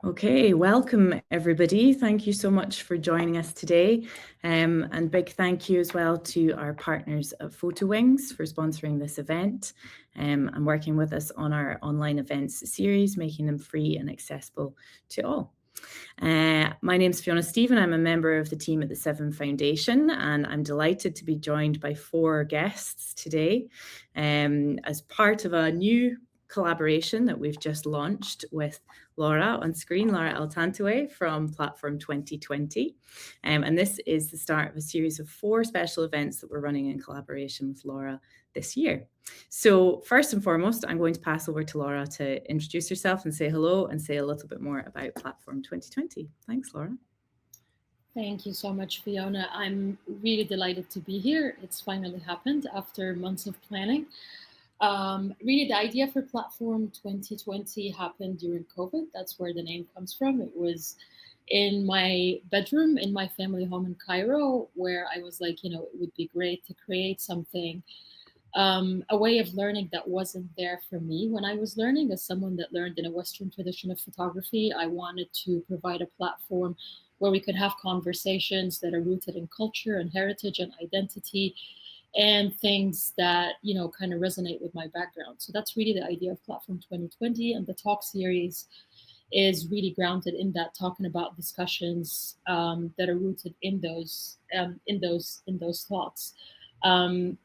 Okay, welcome everybody. Thank you so much for joining us today. And big thank you as well to our partners at PhotoWings for sponsoring this event and working with us on our online events series, making them free and accessible to all. My name is Fiona Stephen. I'm a member of the team at the VII Foundation, and I'm delighted to be joined by 4 guests today as part of a new collaboration that we've just launched with Laura on screen, Laura El-Tantawy from Platform 2020. And this is the start of a series of 4 special events that we're running in collaboration with Laura this year. So first and foremost, I'm going to pass over to Laura to introduce herself and say hello and say a little bit more about Platform 2020. Thanks, Laura. Thank you so much, Fiona. I'm really delighted to be here. It's finally happened after months of planning. Really, the idea for Platform 2020 happened during COVID. That's where the name comes from. It was in my bedroom in my family home in Cairo, where I was like, it would be great to create something, a way of learning that wasn't there for me when I was learning. As someone that learned in a Western tradition of photography, I wanted to provide a platform where we could have conversations that are rooted in culture and heritage and identity and things that kind of resonate with my background. So that's really the idea of Platform 2020, and the talk series is really grounded in that, talking about discussions that are rooted in those thoughts.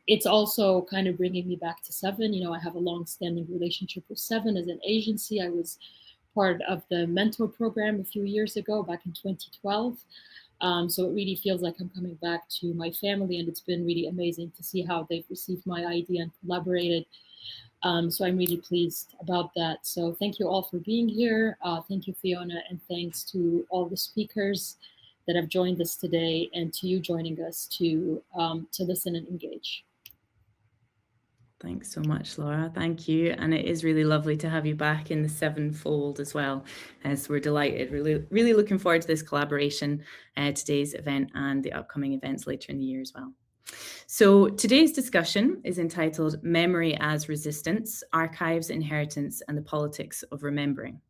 It's also kind of bringing me back to VII. I have a long-standing relationship with VII as an agency. I was part of the mentor program a few years ago, back in 2012. So it really feels like I'm coming back to my family, and it's been really amazing to see how they've received my idea and collaborated. So I'm really pleased about that. So thank you all for being here. Thank you, Fiona, and thanks to all the speakers that have joined us today, and to you joining us to listen and engage. Thanks so much, Laura. Thank you. And it is really lovely to have you back in the VII fold as well. So we're delighted, really looking forward to this collaboration, today's event and the upcoming events later in the year as well. So today's discussion is entitled Memory as Resistance, Archives, Inheritance, and the Politics of Remembering.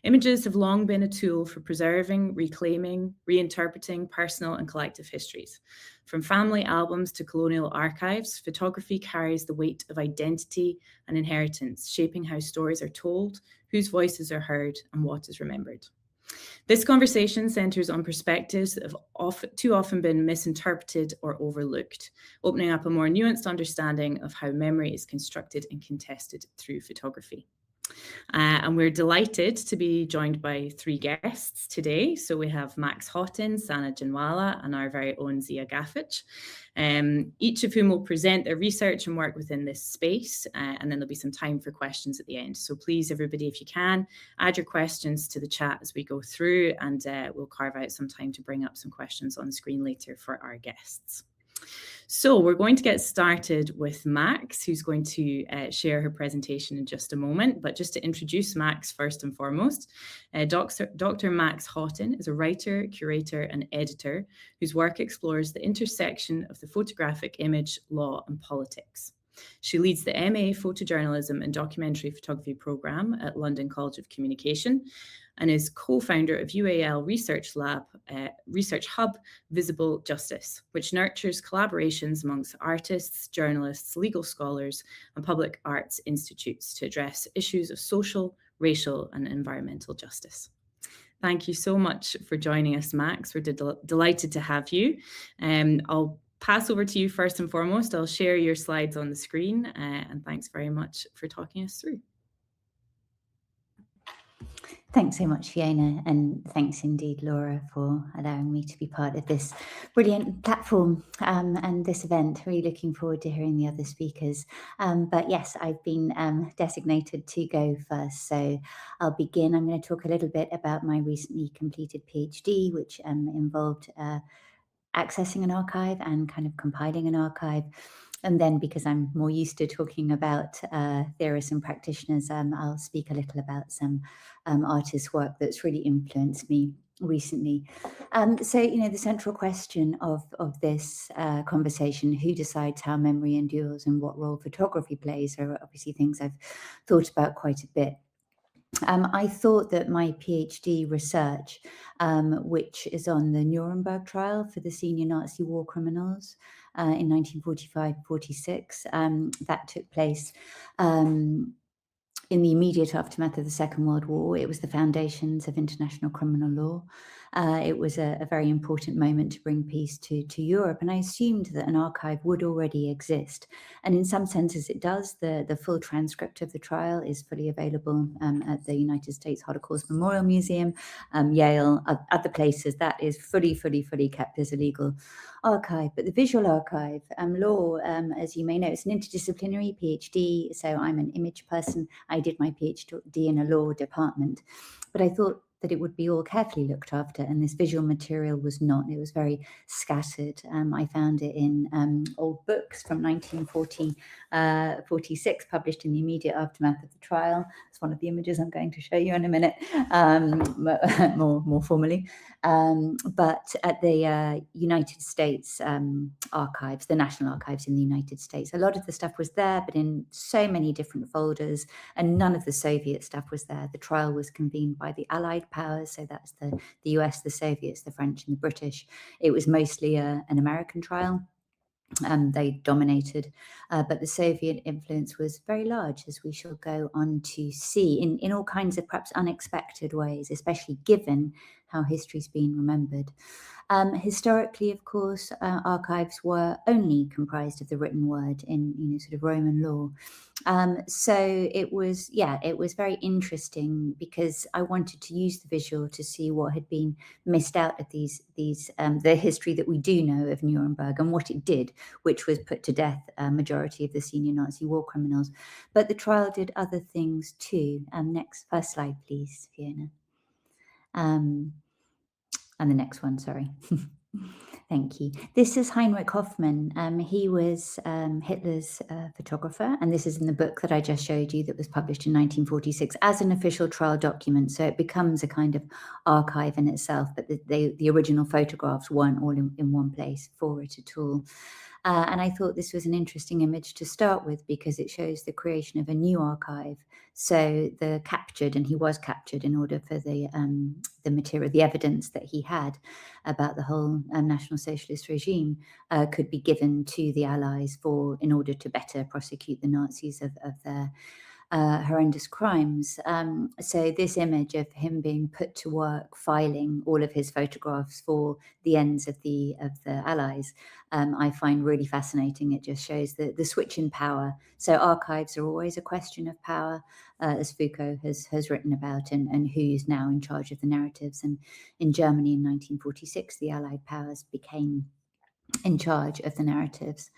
Images have long been a tool for preserving, reclaiming, reinterpreting personal and collective histories. From family albums to colonial archives, photography carries the weight of identity and inheritance, shaping how stories are told, whose voices are heard, and what is remembered. This conversation centres on perspectives that have too often been misinterpreted or overlooked, opening up a more nuanced understanding of how memory is constructed and contested through photography. And we're delighted to be joined by 3 guests today. So we have Max Houghton, Sana Ginwalla, and our very own Ziyah Gafić, each of whom will present their research and work within this space. And then there'll be some time for questions at the end. So please, everybody, if you can, add your questions to the chat as we go through, and we'll carve out some time to bring up some questions on the screen later for our guests. So we're going to get started with Max, who's going to share her presentation in just a moment. But just to introduce Max first and foremost, Dr. Max Houghton is a writer, curator, and editor whose work explores the intersection of the photographic image, law, and politics. She leads the MA Photojournalism and Documentary Photography programme at London College of Communication and is co-founder of UAL Research Hub Visible Justice, which nurtures collaborations amongst artists, journalists, legal scholars, and public arts institutes to address issues of social, racial, and environmental justice. Thank you so much for joining us, Max. We're delighted to have you. I'll pass over to you first and foremost. I'll share your slides on the screen, and thanks very much for talking us through. Thanks so much, Fiona, and thanks indeed, Laura, for allowing me to be part of this brilliant platform and this event. Really looking forward to hearing the other speakers. But yes, I've been designated to go first, so I'll begin. I'm going to talk a little bit about my recently completed PhD, which involved accessing an archive and kind of compiling an archive. And then, because I'm more used to talking about theorists and practitioners, I'll speak a little about some artist work that's really influenced me recently. So, the central question of this conversation, who decides how memory endures and what role photography plays, are obviously things I've thought about quite a bit. I thought that my PhD research, which is on the Nuremberg trial for the senior Nazi war criminals in 1945-46, that took place in the immediate aftermath of the Second World War. It was the foundations of international criminal law. It was a very important moment to bring peace to Europe, and I assumed that an archive would already exist. And in some senses it does. The full transcript of the trial is fully available at the United States Holocaust Memorial Museum, Yale, other places. That is fully kept as a legal archive. But the visual archive, law, as you may know, it's an interdisciplinary PhD, so I'm an image person. I did my PhD in a law department, but I thought that it would be all carefully looked after, and this visual material was not. It was very scattered. I found it in old books from 1946, published in the immediate aftermath of the trial. It's one of the images I'm going to show you in a minute, more formally. But at the United States archives, the National Archives in the United States, a lot of the stuff was there, but in so many different folders, and none of the Soviet stuff was there. The trial was convened by the Allied powers, so that's the US, the Soviets, the French, and the British. It was mostly an American trial. They dominated, but the Soviet influence was very large, as we shall go on to see, in all kinds of perhaps unexpected ways, especially given how history's been remembered. Historically, of course, archives were only comprised of the written word in sort of Roman law. So it was very interesting, because I wanted to use the visual to see what had been missed out of the history that we do know of Nuremberg and what it did, which was put to death a majority of the senior Nazi war criminals. But the trial did other things too. First slide, please, Fiona. And the next one, sorry. Thank you. This is Heinrich Hoffmann. He was Hitler's photographer, and this is in the book that I just showed you that was published in 1946 as an official trial document. So it becomes a kind of archive in itself, but the original photographs weren't all in one place for it at all. And I thought this was an interesting image to start with, because it shows the creation of a new archive. So he was captured in order for the material, the evidence that he had about the whole National Socialist regime could be given to the Allies in order to better prosecute the Nazis of their horrendous crimes. So this image of him being put to work filing all of his photographs for the ends of the Allies, I find really fascinating. It just shows the switch in power. So archives are always a question of power, as Foucault has written about, and who's now in charge of the narratives. And in Germany in 1946, the Allied powers became in charge of the narratives.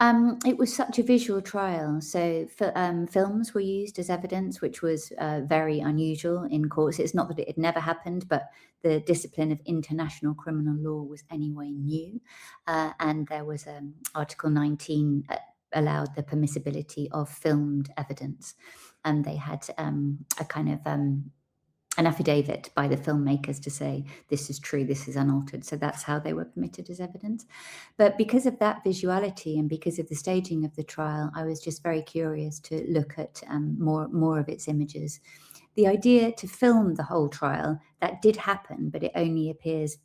It was such a visual trial. So films were used as evidence, which was very unusual in courts. It's not that it had never happened, but the discipline of international criminal law was anyway new. And there was Article 19 allowed the permissibility of filmed evidence. And they had a kind of an affidavit by the filmmakers to say, this is true, this is unaltered. So that's how they were permitted as evidence. But because of that visuality and because of the staging of the trial, I was just very curious to look at more of its images. The idea to film the whole trial, that did happen, but it only appears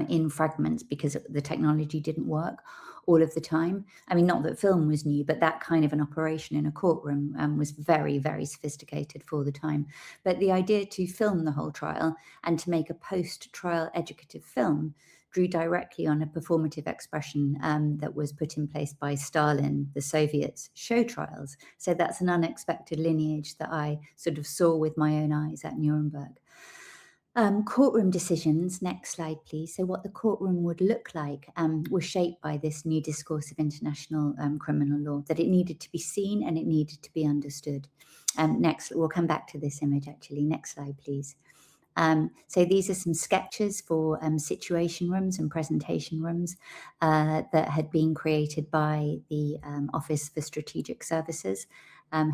in fragments because the technology didn't work all of the time. I mean, not that film was new, but that kind of an operation in a courtroom was very, very sophisticated for the time. But the idea to film the whole trial and to make a post-trial educative film drew directly on a performative expression that was put in place by Stalin, the Soviets' show trials. So that's an unexpected lineage that I sort of saw with my own eyes at Nuremberg. Courtroom decisions, next slide please. So what the courtroom would look like was shaped by this new discourse of international criminal law, that it needed to be seen and it needed to be understood. Next, we'll come back to this image actually. Next slide please. So these are some sketches for situation rooms and presentation rooms that had been created by the Office for Strategic Services,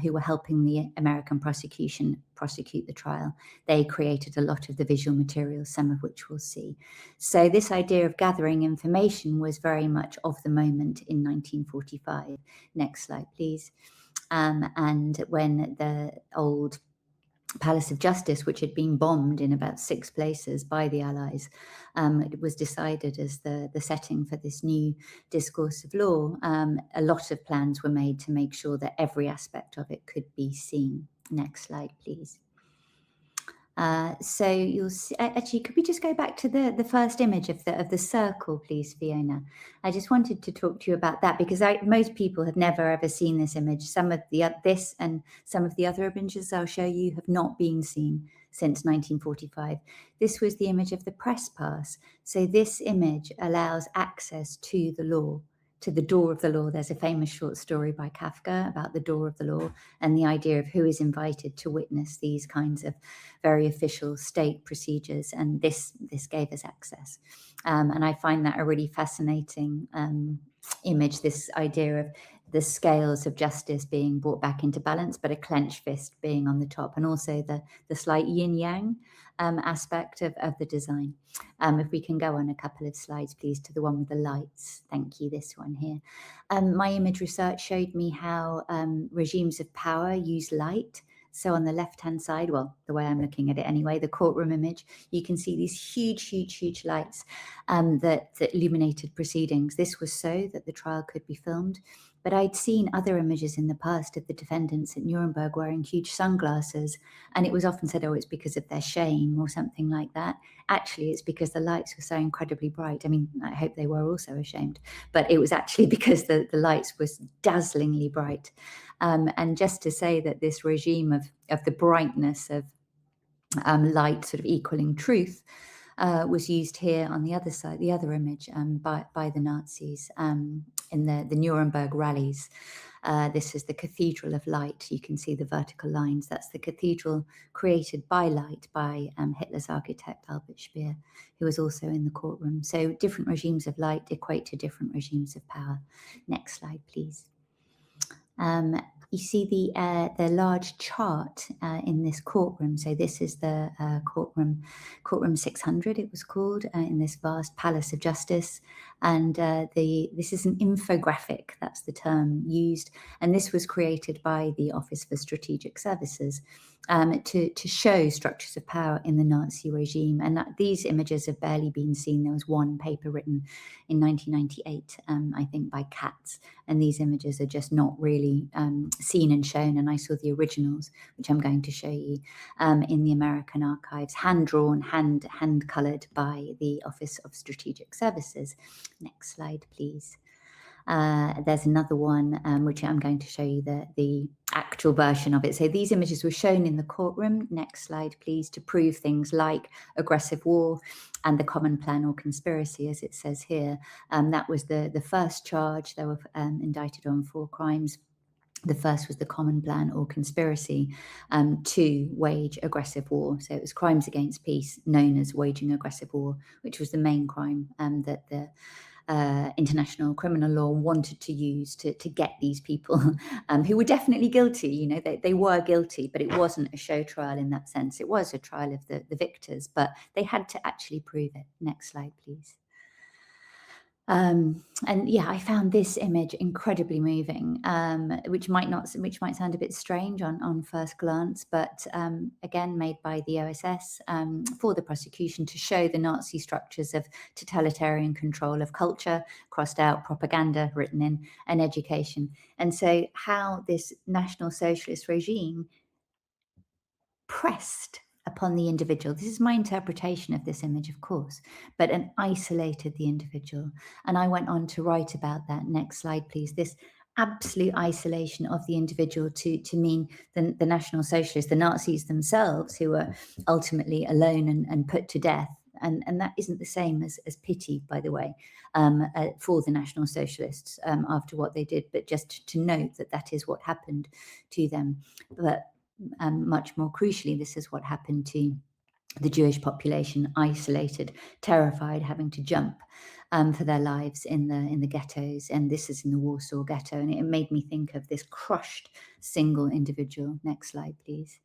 who were helping the American prosecution prosecute the trial. They created a lot of the visual materials, some of which we'll see. So this idea of gathering information was very much of the moment in 1945. Next slide, please. And when the old Palace of Justice, which had been bombed in about 6 places by the Allies. It was decided as the setting for this new discourse of law. A lot of plans were made to make sure that every aspect of it could be seen. Next slide, please. So you'll see, actually, could we just go back to the first image of the circle, please, Fiona? I just wanted to talk to you about that because most people have never ever seen this image. Some of this and some of the other images I'll show you have not been seen since 1945. This was the image of the press pass. So this image allows access to the law, to the door of the law. There's a famous short story by Kafka about the door of the law and the idea of who is invited to witness these kinds of very official state procedures. And this gave us access. And I find that a really fascinating image, this idea of the scales of justice being brought back into balance, but a clenched fist being on the top, and also the slight yin-yang aspect of the design. If we can go on a couple of slides, please, to the one with the lights. Thank you, this one here. My image research showed me how regimes of power use light. So on the left-hand side, well, the way I'm looking at it anyway, the courtroom image, you can see these huge lights that illuminated proceedings. This was so that the trial could be filmed. But I'd seen other images in the past of the defendants at Nuremberg wearing huge sunglasses, and it was often said, oh, it's because of their shame or something like that. Actually, it's because the lights were so incredibly bright. I mean, I hope they were also ashamed, but it was actually because the lights was dazzlingly bright. And just to say that this regime of the brightness of light sort of equaling truth was used here on the other side, the other image, by the Nazis in the Nuremberg rallies. This is the Cathedral of Light. You can see the vertical lines. That's the cathedral created by light by Hitler's architect Albert Speer, who was also in the courtroom. So different regimes of light equate to different regimes of power. Next slide, please. You see the large chart in this courtroom. So this is the courtroom 600, it was called, in this vast Palace of Justice. And this is an infographic, that's the term used. And this was created by the Office for Strategic Services to show structures of power in the Nazi regime. And these images have barely been seen. There was one paper written in 1998, I think, by Katz. And these images are just not really seen and shown. And I saw the originals, which I'm going to show you, in the American archives, hand-drawn, hand-coloured by the Office of Strategic Services. Next slide, please. There's another one, which I'm going to show you the actual version of it. So these images were shown in the courtroom. Next slide, please, to prove things like aggressive war and the common plan or conspiracy, as it says here. That was the first charge. They were indicted on 4 crimes. The first was the common plan or conspiracy to wage aggressive war. So it was crimes against peace, known as waging aggressive war, which was the main crime that the international criminal law wanted to use to get these people who were definitely guilty. You know, they were guilty, but it wasn't a show trial in that sense. It was a trial of the victors, but they had to actually prove it. Next slide, please. And yeah, I found this image incredibly moving, which might sound a bit strange on first glance, but again, made by the OSS for the prosecution to show the Nazi structures of totalitarian control of culture, crossed out propaganda written in, and education. And so how this National Socialist regime pressed upon the individual. This is my interpretation of this image, of course, but isolated the individual. And I went on to write about that. Next slide, please. This absolute isolation of the individual to mean the National Socialists, the Nazis themselves, who were ultimately alone and put to death. And that isn't the same as pity, by the way, for the National Socialists after what they did, but just to note that is what happened to them. But much more crucially, this is what happened to the Jewish population, isolated, terrified, having to jump for their lives in the ghettos. And this is in the Warsaw Ghetto. And it made me think of this crushed single individual. Next slide, please.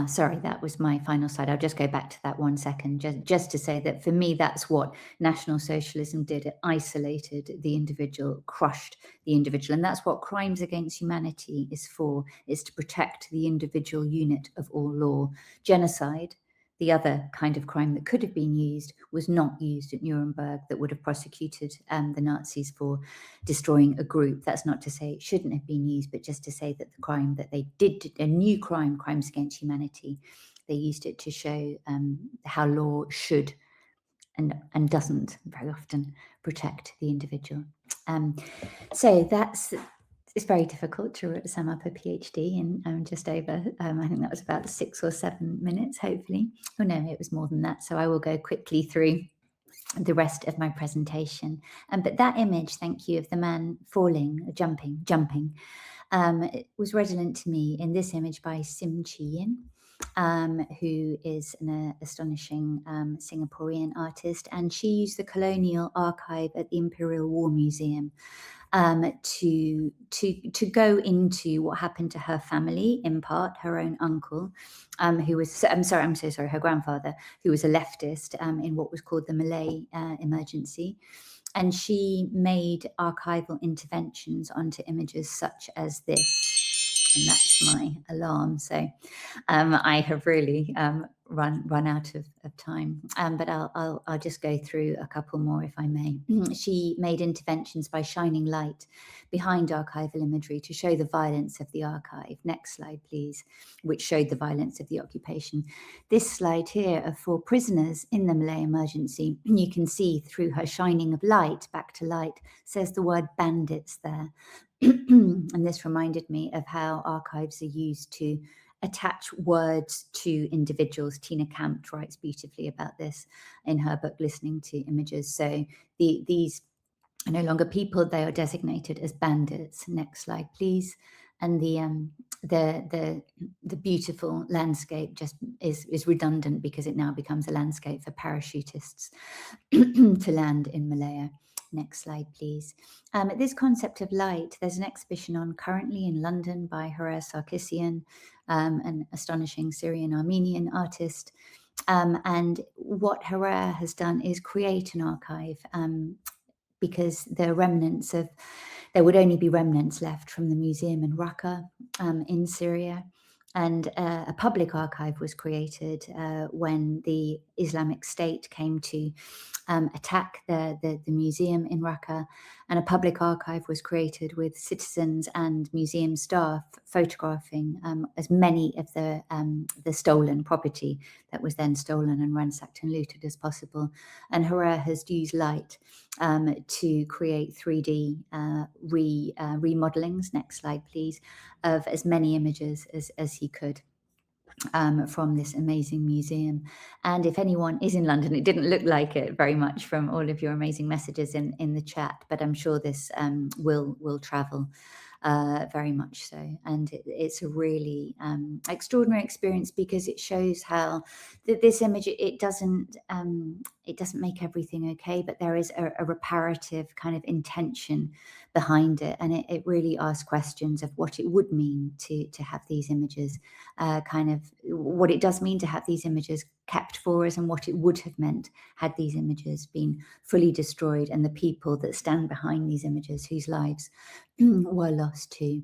Sorry, that was my final slide. I'll just go back to that 1 second, just to say that for me, that's what National Socialism did. It isolated the individual, crushed the individual. And that's what crimes against humanity is for, is to protect the individual unit of all law. Genocide, the other kind of crime that could have been used, was not used at Nuremberg, that would have prosecuted the Nazis for destroying a group. That's not to say it shouldn't have been used, but just to say that the crime that they did, a new crime, crimes against humanity, they used it to show how law should and doesn't very often protect the individual. So it's very difficult to sum up a PhD in just over, I think that was about 6 or 7 minutes, hopefully. Oh no, it was more than that. So I will go quickly through the rest of my presentation. But that image, thank you, of the man falling, jumping, it was redolent to me in this image by Sim Chi Yin, who is an astonishing Singaporean artist, and she used the colonial archive at the Imperial War Museum to go into what happened to her family, in part her own uncle, who was her grandfather, who was a leftist in what was called the Malay emergency. And she made archival interventions onto images such as this. And that's my alarm. So I have really run out of time, but I'll just go through a couple more if I may. She made interventions by shining light behind archival imagery to show the violence of the archive. Next slide, please, which showed the violence of the occupation. This slide here of 4 prisoners in the Malay emergency, you can see through her shining of light, back to light, says the word bandits there. And this reminded me of how archives are used to attach words to individuals. Tina Campt writes beautifully about this in her book, Listening to Images. So these are no longer people, they are designated as bandits. Next slide, please. And the beautiful landscape just is redundant because it now becomes a landscape for parachutists to land in Malaya. Next slide, please. This concept of light, there's an exhibition on currently in London by Harer Sarkissian, an astonishing Syrian-Armenian artist. And what Harer has done is create an archive because there would only be remnants left from the museum in Raqqa in Syria. And a public archive was created when the Islamic State came to attack the museum in Raqqa, and a public archive was created with citizens and museum staff photographing as many of the stolen property that was then stolen and ransacked and looted as possible. And Harer has used light to create 3D remodelings, next slide please, of as many images as he could from this amazing museum. And if anyone is in London, it didn't look like it very much from all of your amazing messages in the chat, but I'm sure this will travel very much so. And it's a really extraordinary experience because it shows how this image, it doesn't make everything okay, but there is a reparative kind of intention behind it. And it really asks questions of what it would mean to have these images, kind of what it does mean to have these images kept for us, and what it would have meant had these images been fully destroyed and the people that stand behind these images whose lives were lost too.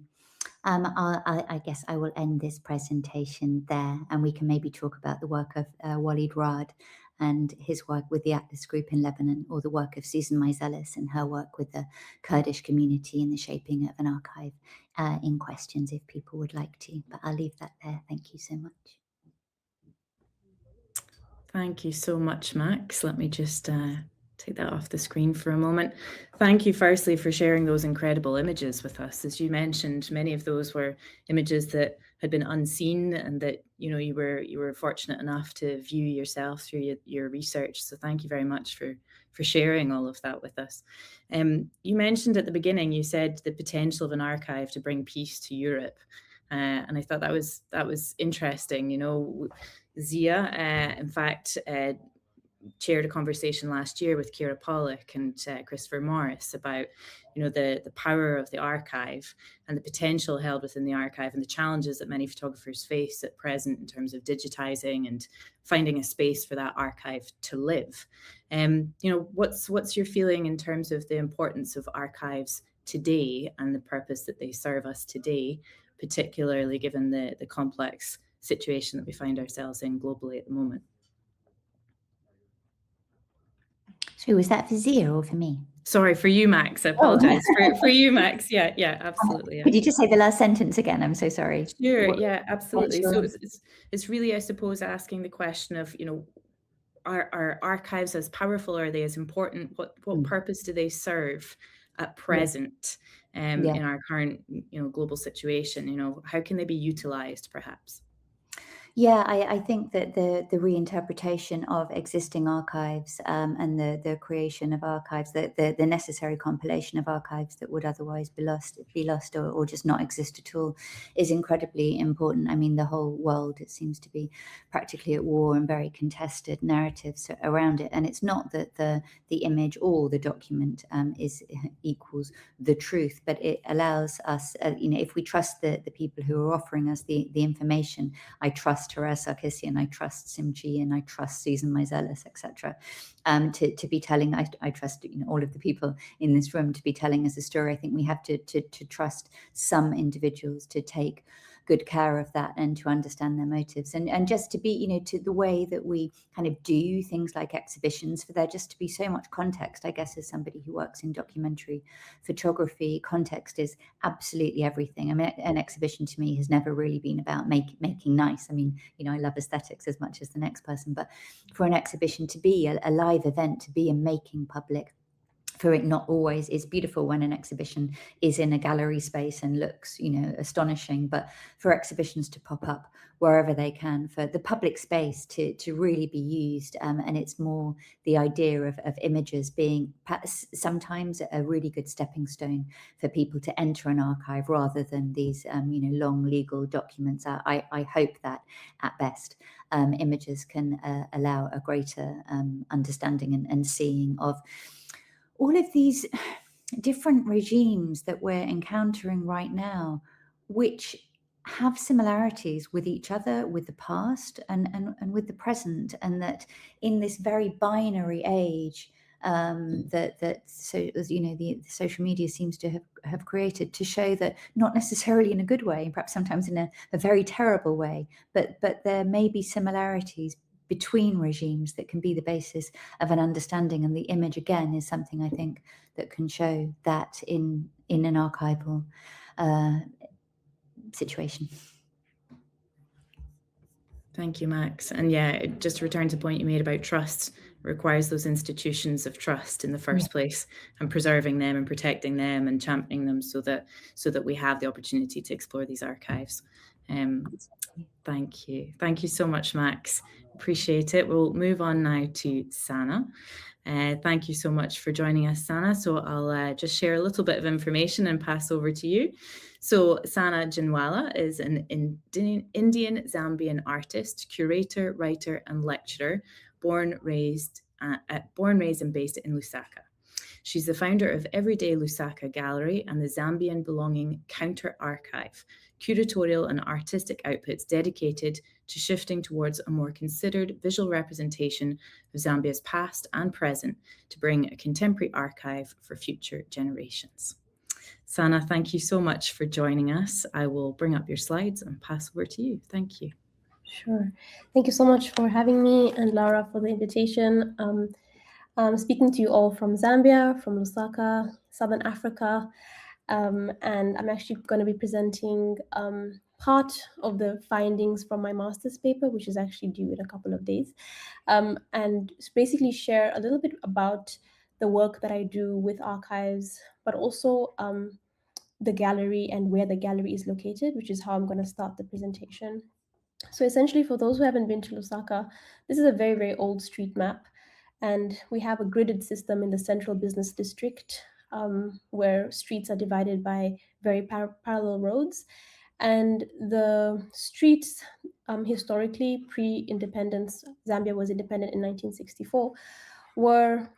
I guess I will end this presentation there, and we can maybe talk about the work of Walid Rad and his work with the Atlas Group in Lebanon, or the work of Susan Meiselas and her work with the Kurdish community in the shaping of an archive in questions if people would like to. But I'll leave that there. Thank you so much. Thank you so much, Max. Let me just take that off the screen for a moment. Thank you firstly for sharing those incredible images with us. As you mentioned, many of those were images that had been unseen and that you were fortunate enough to view yourself through your research. So thank you very much for sharing all of that with us. You mentioned at the beginning, you said the potential of an archive to bring peace to Europe. And I thought that was interesting. Ziyah, in fact, chaired a conversation last year with Ciara Pollock and Christopher Morris about, the power of the archive and the potential held within the archive and the challenges that many photographers face at present in terms of digitizing and finding a space for that archive to live. What's your feeling in terms of the importance of archives today and the purpose that they serve us today, particularly given the complex situation that we find ourselves in globally at the moment? So was that for Ziyah or for me? Sorry, for you, Max. I apologize. For you, Max. Yeah, absolutely. Yeah. Could you just say the last sentence again? I'm so sorry. Sure. Yeah, absolutely. So it's really, I suppose, asking the question of, are archives as powerful? Are they as important? What purpose do they serve at present in our current, global situation? How can they be utilized, perhaps? Yeah, I think that the reinterpretation of existing archives and the creation of archives, the necessary compilation of archives that would otherwise be lost or just not exist at all, is incredibly important. I mean, the whole world, it seems to be practically at war and very contested narratives around it. And it's not that the image or the document equals the truth, but it allows us, if we trust the people who are offering us the information. I trust Teresa Sarkisian, I trust Simchi, and I trust Susan Meiselas, etc. To be telling, I trust all of the people in this room to be telling us a story. I think we have to trust some individuals to take good care of that and to understand their motives, and just to be, to the way that we kind of do things like exhibitions, for there just to be so much context. I guess as somebody who works in documentary photography, context is absolutely everything. I mean, an exhibition to me has never really been about making nice. I mean, I love aesthetics as much as the next person, but for an exhibition to be a live event, to be a making public, for it not always is beautiful when an exhibition is in a gallery space and looks, astonishing, but for exhibitions to pop up wherever they can, for the public space to really be used. And it's more the idea of images being sometimes a really good stepping stone for people to enter an archive rather than these, long legal documents. I hope that at best, images can allow a greater understanding and seeing of all of these different regimes that we're encountering right now, which have similarities with each other, with the past and with the present, and that in this very binary age the social media seems to have created, to show that not necessarily in a good way, perhaps sometimes in a very terrible way, but there may be similarities between regimes that can be the basis of an understanding. And the image, again, is something I think that can show that in an archival situation. Thank you, Max. And yeah, just to return to the point you made about trust, requires those institutions of trust in the first place, and preserving them and protecting them and championing them so that we have the opportunity to explore these archives. Thank you. Thank you so much, Max. Appreciate it. We'll move on now to Sana. Thank you so much for joining us, Sana. So I'll just share a little bit of information and pass over to you. So Sana Ginwalla is an Indian-Zambian artist, curator, writer, and lecturer, born, raised, and based in Lusaka. She's the founder of Everyday Lusaka Gallery and the Zambian Belonging Counter Archive, curatorial and artistic outputs dedicated to shifting towards a more considered visual representation of Zambia's past and present to bring a contemporary archive for future generations. Sana, thank you so much for joining us. I will bring up your slides and pass over to you. Thank you. Sure. Thank you so much for having me, and Laura for the invitation. I'm speaking to you all from Zambia, from Lusaka, Southern Africa, and I'm actually going to be presenting part of the findings from my master's paper, which is actually due in a couple of days, and basically share a little bit about the work that I do with archives, but also the gallery and where the gallery is located, which is how I'm going to start the presentation. So essentially, for those who haven't been to Lusaka, this is a very, very old street map. And we have a gridded system in the central business district where streets are divided by very parallel roads. And the streets, historically, pre-independence, Zambia was independent in 1964, were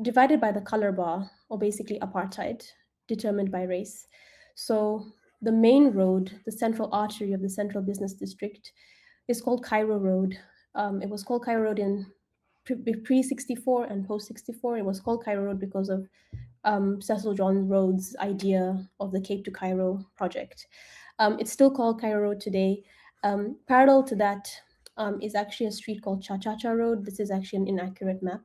divided by the color bar, or basically apartheid, determined by race. So the main road, the central artery of the central business district, is called Cairo Road. It was called Cairo Road in pre-64 and post-64. It was called Cairo Road because of Cecil John Rhodes' idea of the Cape to Cairo project. It's still called Cairo Road today. Parallel to that is actually a street called Cha-Cha-Cha Road. This is actually an inaccurate map,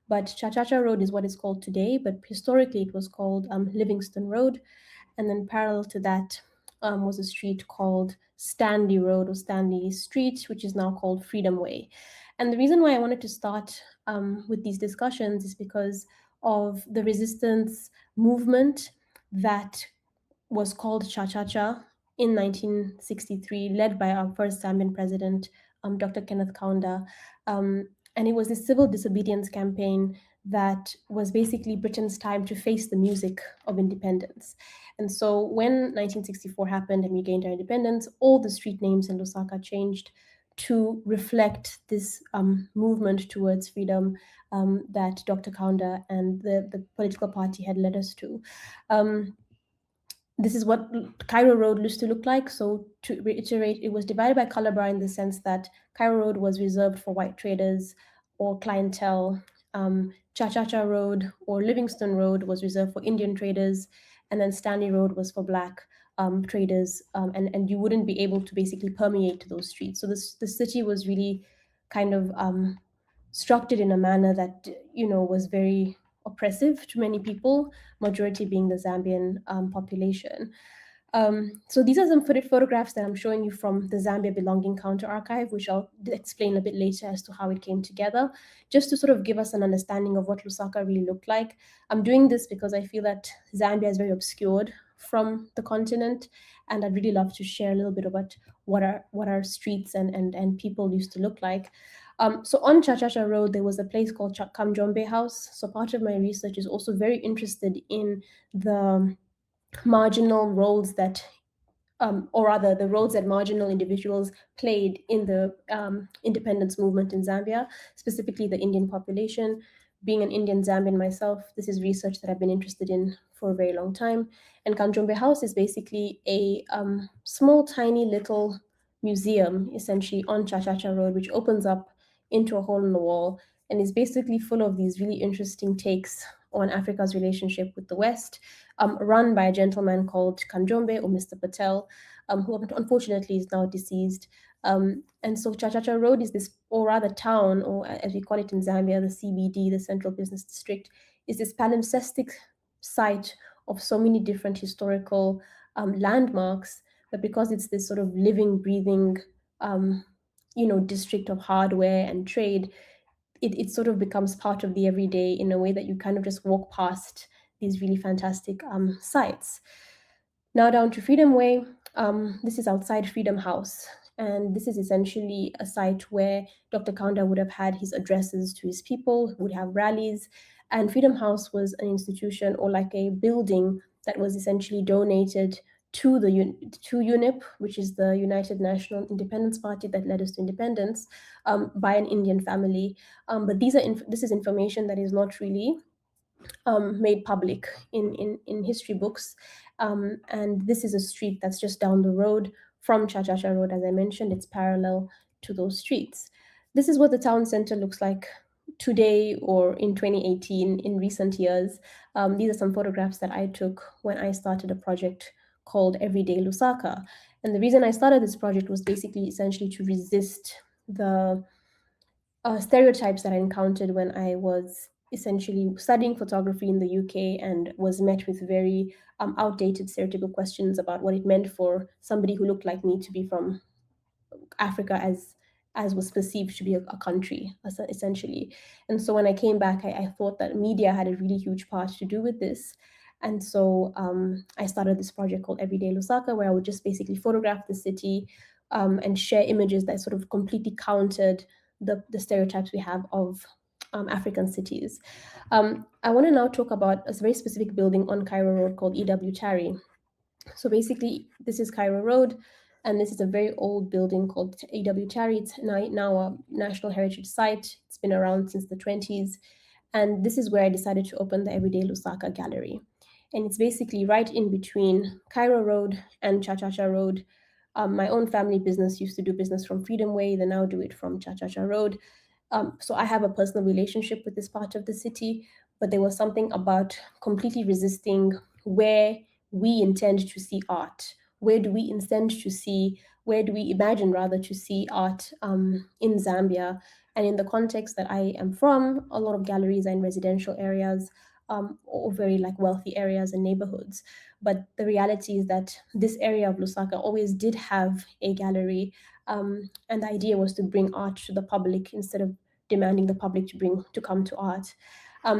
but Cha-Cha-Cha Road is what it's called today, but historically it was called Livingston Road. And then parallel to that was a street called Stanley Road or Stanley Street, which is now called Freedom Way. And the reason why I wanted to start with these discussions is because of the resistance movement that was called Cha-Cha-Cha in 1963, led by our first Zambian president, Dr. Kenneth Kaunda. And it was a civil disobedience campaign that was basically Britain's time to face the music of independence. And so when 1964 happened and we gained our independence, all the street names in Lusaka changed to reflect this movement towards freedom that Dr. Kaunda and the political party had led us to. This is what Cairo Road used to look like. So to reiterate, it was divided by color bar in the sense that Cairo Road was reserved for white traders or clientele. Cha-Cha-Cha Road or Livingston Road was reserved for Indian traders. And then Stanley Road was for Black traders. And you wouldn't be able to basically permeate those streets. So the city was really kind of structured in a manner that, was very oppressive to many people, majority being the Zambian population. So these are some photographs that I'm showing you from the Zambia Belonging Counter Archive, which I'll explain a bit later as to how it came together, just to sort of give us an understanding of what Lusaka really looked like. I'm doing this because I feel that Zambia is very obscured from the continent, and I'd really love to share a little bit about what our streets and people used to look like. So on Cha-Cha-Cha Road, there was a place called Kamjombe House. So part of my research is also very interested in the marginal roles that, or rather the roles that marginal individuals played in the independence movement in Zambia, specifically the Indian population. Being an Indian Zambian myself, this is research that I've been interested in for a very long time. And Kamjombe House is basically a small, tiny little museum, essentially on Cha-Cha-Cha Road, which opens up into a hole in the wall and is basically full of these really interesting takes on Africa's relationship with the West, run by a gentleman called Kanjombe or Mr. Patel, who unfortunately is now deceased. And so Cha-Cha-Cha Road is this, or rather town, or as we call it in Zambia, the CBD, the Central Business District, is this palimpsestic site of so many different historical landmarks, but because it's this sort of living, breathing, district of hardware and trade, it sort of becomes part of the everyday in a way that you kind of just walk past these really fantastic sites. Now down to Freedom Way. This is outside Freedom House. And this is essentially a site where Dr. Kaunda would have had his addresses to his people, would have rallies. And Freedom House was an institution or like a building that was essentially donated to UNIP, which is the United National Independence Party that led us to independence, by an Indian family. But this is information that is not really made public in history books. And this is a street that's just down the road from Cha-Cha-Cha Road. As I mentioned, it's parallel to those streets. This is what the town center looks like today or in 2018 in recent years. These are some photographs that I took when I started a project called Everyday Lusaka. And the reason I started this project was basically essentially to resist the stereotypes that I encountered when I was essentially studying photography in the UK and was met with very outdated stereotypical questions about what it meant for somebody who looked like me to be from Africa as was perceived to be a country, essentially. And so when I came back, I thought that media had a really huge part to do with this. And so I started this project called Everyday Lusaka, where I would just basically photograph the city and share images that sort of completely countered the stereotypes we have of African cities. I want to now talk about a very specific building on Cairo Road called E.W. Tari. So basically, this is Cairo Road, and this is a very old building called A.W. It's now a National Heritage Site. It's been around since the 20s. And this is where I decided to open the Everyday Lusaka Gallery. And it's basically right in between Cairo Road and Cha-Cha-Cha Road. My own family business used to do business from Freedom Way. They now do it from Cha-Cha-Cha Road. So I have a personal relationship with this part of the city, but there was something about completely resisting where we intend to see art. Where do we imagine rather to see art in Zambia? And in the context that I am from, a lot of galleries are in residential areas or very like wealthy areas and neighborhoods. But the reality is that this area of Lusaka always did have a gallery. And the idea was to bring art to the public instead of demanding the public to come to art.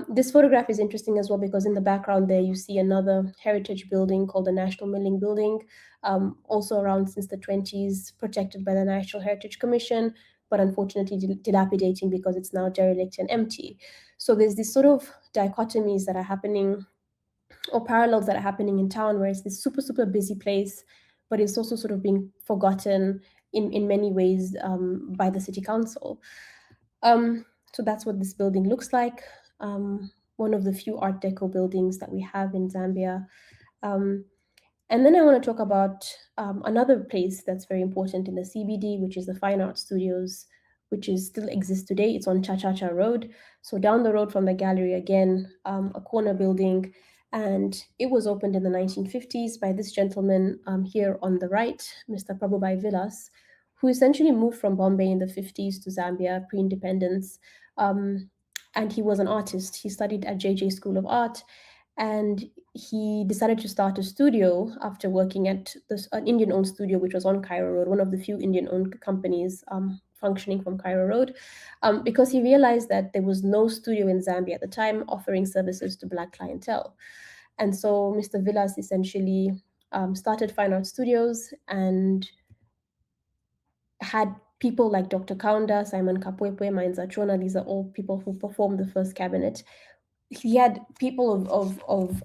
This photograph is interesting as well because in the background there you see another heritage building called the National Milling Building, also around since the 20s, protected by the National Heritage Commission, but unfortunately dilapidating because it's now derelict and empty. So there's these sort of dichotomies that are happening, or parallels that are happening in town, where it's this super, super busy place, but it's also sort of being forgotten in many ways by the city council. So that's what this building looks like. One of the few Art Deco buildings that we have in Zambia. And then I want to talk about another place that's very important in the CBD, which is the Fine Art Studios, which still exists today. It's on Cha-Cha-Cha Road. So down the road from the gallery again, a corner building. And it was opened in the 1950s by this gentleman here on the right, Mr. Prabhubai Vilas, who essentially moved from Bombay in the 50s to Zambia pre-independence. And he was an artist. He studied at JJ School of Art. And he decided to start a studio after working at an Indian-owned studio, which was on Cairo Road, one of the few Indian-owned companies functioning from Cairo Road, because he realized that there was no studio in Zambia at the time offering services to Black clientele. And so Mr. Villas essentially started Fine Art Studios and had people like Dr. Kaunda, Simon Kapwepwe, Mainza Chona. These are all people who performed the first cabinet. He had people of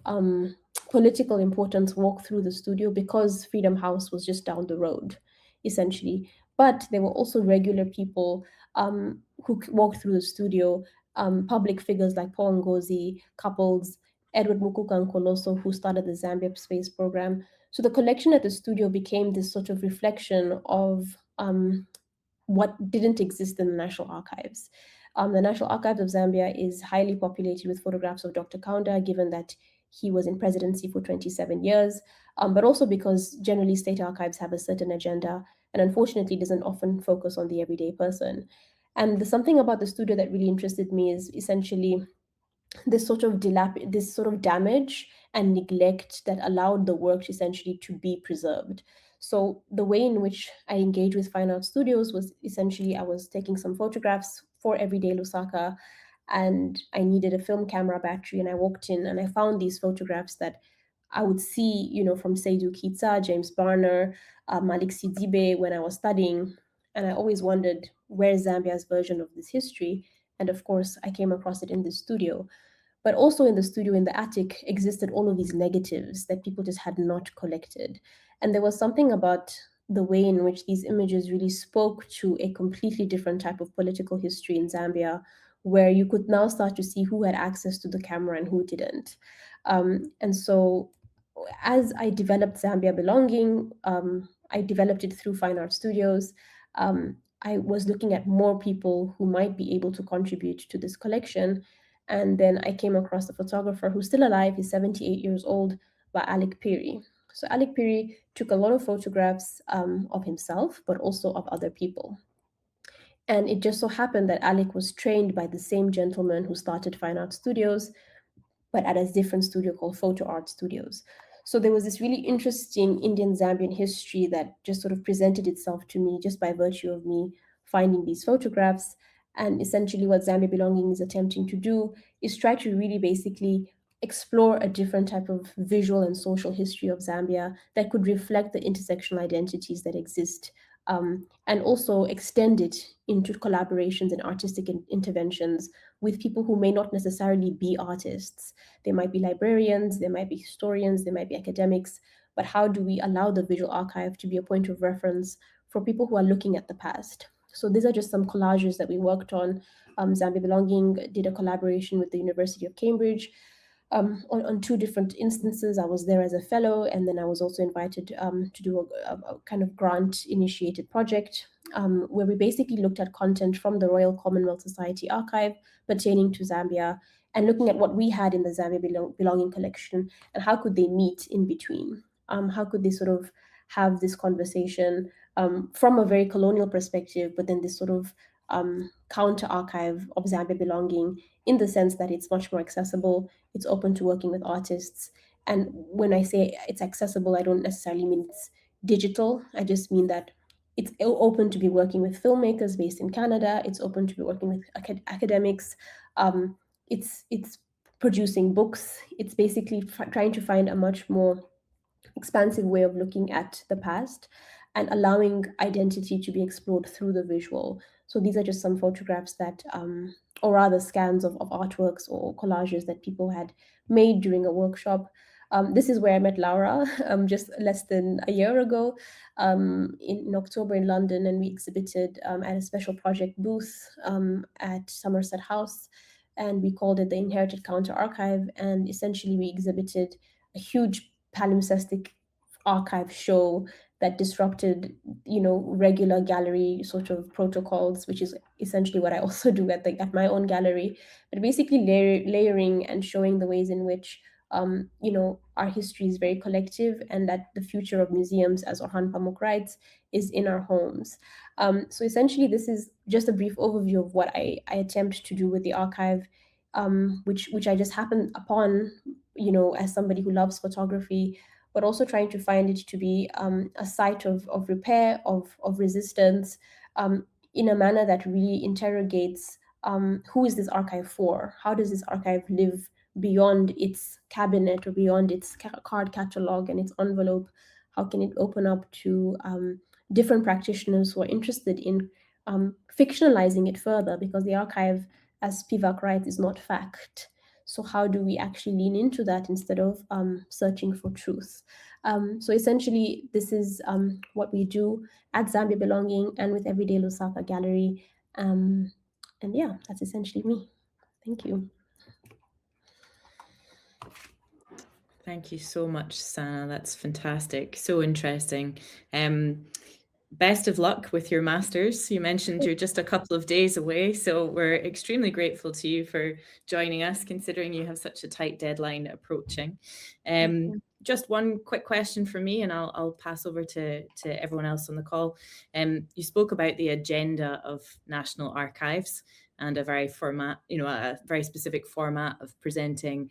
political importance walk through the studio because Freedom House was just down the road, essentially. But there were also regular people who walked through the studio, public figures like Paul Ngozi, couples, Edward Mukuka Nkoloso, who started the Zambia Space Program. So the collection at the studio became this sort of reflection of what didn't exist in the National Archives. The National Archives of Zambia is highly populated with photographs of Dr. Kaunda, given that he was in presidency for 27 years, but also because generally state archives have a certain agenda and unfortunately doesn't often focus on the everyday person. And there's something about the studio that really interested me is essentially this sort of damage and neglect that allowed the work essentially to be preserved. So the way in which I engaged with Fine Art Studios was essentially I was taking some photographs for Everyday Lusaka, and I needed a film camera battery, and I walked in and I found these photographs that I would see, from Seydou Kitsa, James Barner, Malik Sidibe when I was studying, and I always wondered where's Zambia's version of this history. And of course, I came across it in the studio. But also in the studio, in the attic, existed all of these negatives that people just had not collected. And there was something about the way in which these images really spoke to a completely different type of political history in Zambia, where you could now start to see who had access to the camera and who didn't. And so as I developed Zambia Belonging, I developed it through Fine Art Studios. I was looking at more people who might be able to contribute to this collection. And then I came across a photographer who's still alive, he's 78 years old, by Alec Piri. So Alec Piri took a lot of photographs of himself, but also of other people. And it just so happened that Alec was trained by the same gentleman who started Fine Art Studios, but at a different studio called Photo Art Studios. So there was this really interesting Indian-Zambian history that just sort of presented itself to me just by virtue of me finding these photographs. And essentially what Zambia Belonging is attempting to do is try to really basically explore a different type of visual and social history of Zambia that could reflect the intersectional identities that exist, and also extend it into collaborations and artistic interventions with people who may not necessarily be artists. They might be librarians, they might be historians, they might be academics, but how do we allow the visual archive to be a point of reference for people who are looking at the past? So these are just some collages that we worked on. Zambia Belonging did a collaboration with the University of Cambridge on two different instances. I was there as a fellow, and then I was also invited to do a kind of grant-initiated project where we basically looked at content from the Royal Commonwealth Society archive pertaining to Zambia, and looking at what we had in the Zambia Belonging collection and how could they meet in between. How could they sort of have this conversation from a very colonial perspective, but then this sort of counter archive of Zambia Belonging, in the sense that it's much more accessible, it's open to working with artists. And when I say it's accessible, I don't necessarily mean it's digital. I just mean that it's open to be working with filmmakers based in Canada. It's open to be working with academics. It's producing books. It's basically trying to find a much more expansive way of looking at the past and allowing identity to be explored through the visual. So these are just some photographs that, or rather scans of artworks or collages that people had made during a workshop. This is where I met Laura just less than a year ago in October in London, and we exhibited at a special project booth at Somerset House, and we called it the Inherited Counter Archive. And essentially we exhibited a huge palimpsestic archive show that disrupted, regular gallery sort of protocols, which is essentially what I also do at my own gallery. But basically layering and showing the ways in which, our history is very collective, and that the future of museums, as Orhan Pamuk writes, is in our homes. So essentially, this is just a brief overview of what I attempt to do with the archive, which I just happened upon, as somebody who loves photography, but also trying to find it to be a site of repair, of resistance, in a manner that really interrogates who is this archive for? How does this archive live beyond its cabinet or beyond its card catalog and its envelope? How can it open up to different practitioners who are interested in fictionalizing it further? Because the archive, as Spivak writes, is not fact. So how do we actually lean into that instead of searching for truth? So essentially, this is what we do at Zambia Belonging and with Everyday Lusaka Gallery. And yeah, that's essentially me. Thank you. Thank you so much, Sana. That's fantastic. So interesting. Best of luck with your masters. You mentioned you're just a couple of days away, so we're extremely grateful to you for joining us, considering you have such a tight deadline approaching. Just one quick question from me, and I'll pass over to everyone else on the call. You spoke about the agenda of National Archives and a very specific format of presenting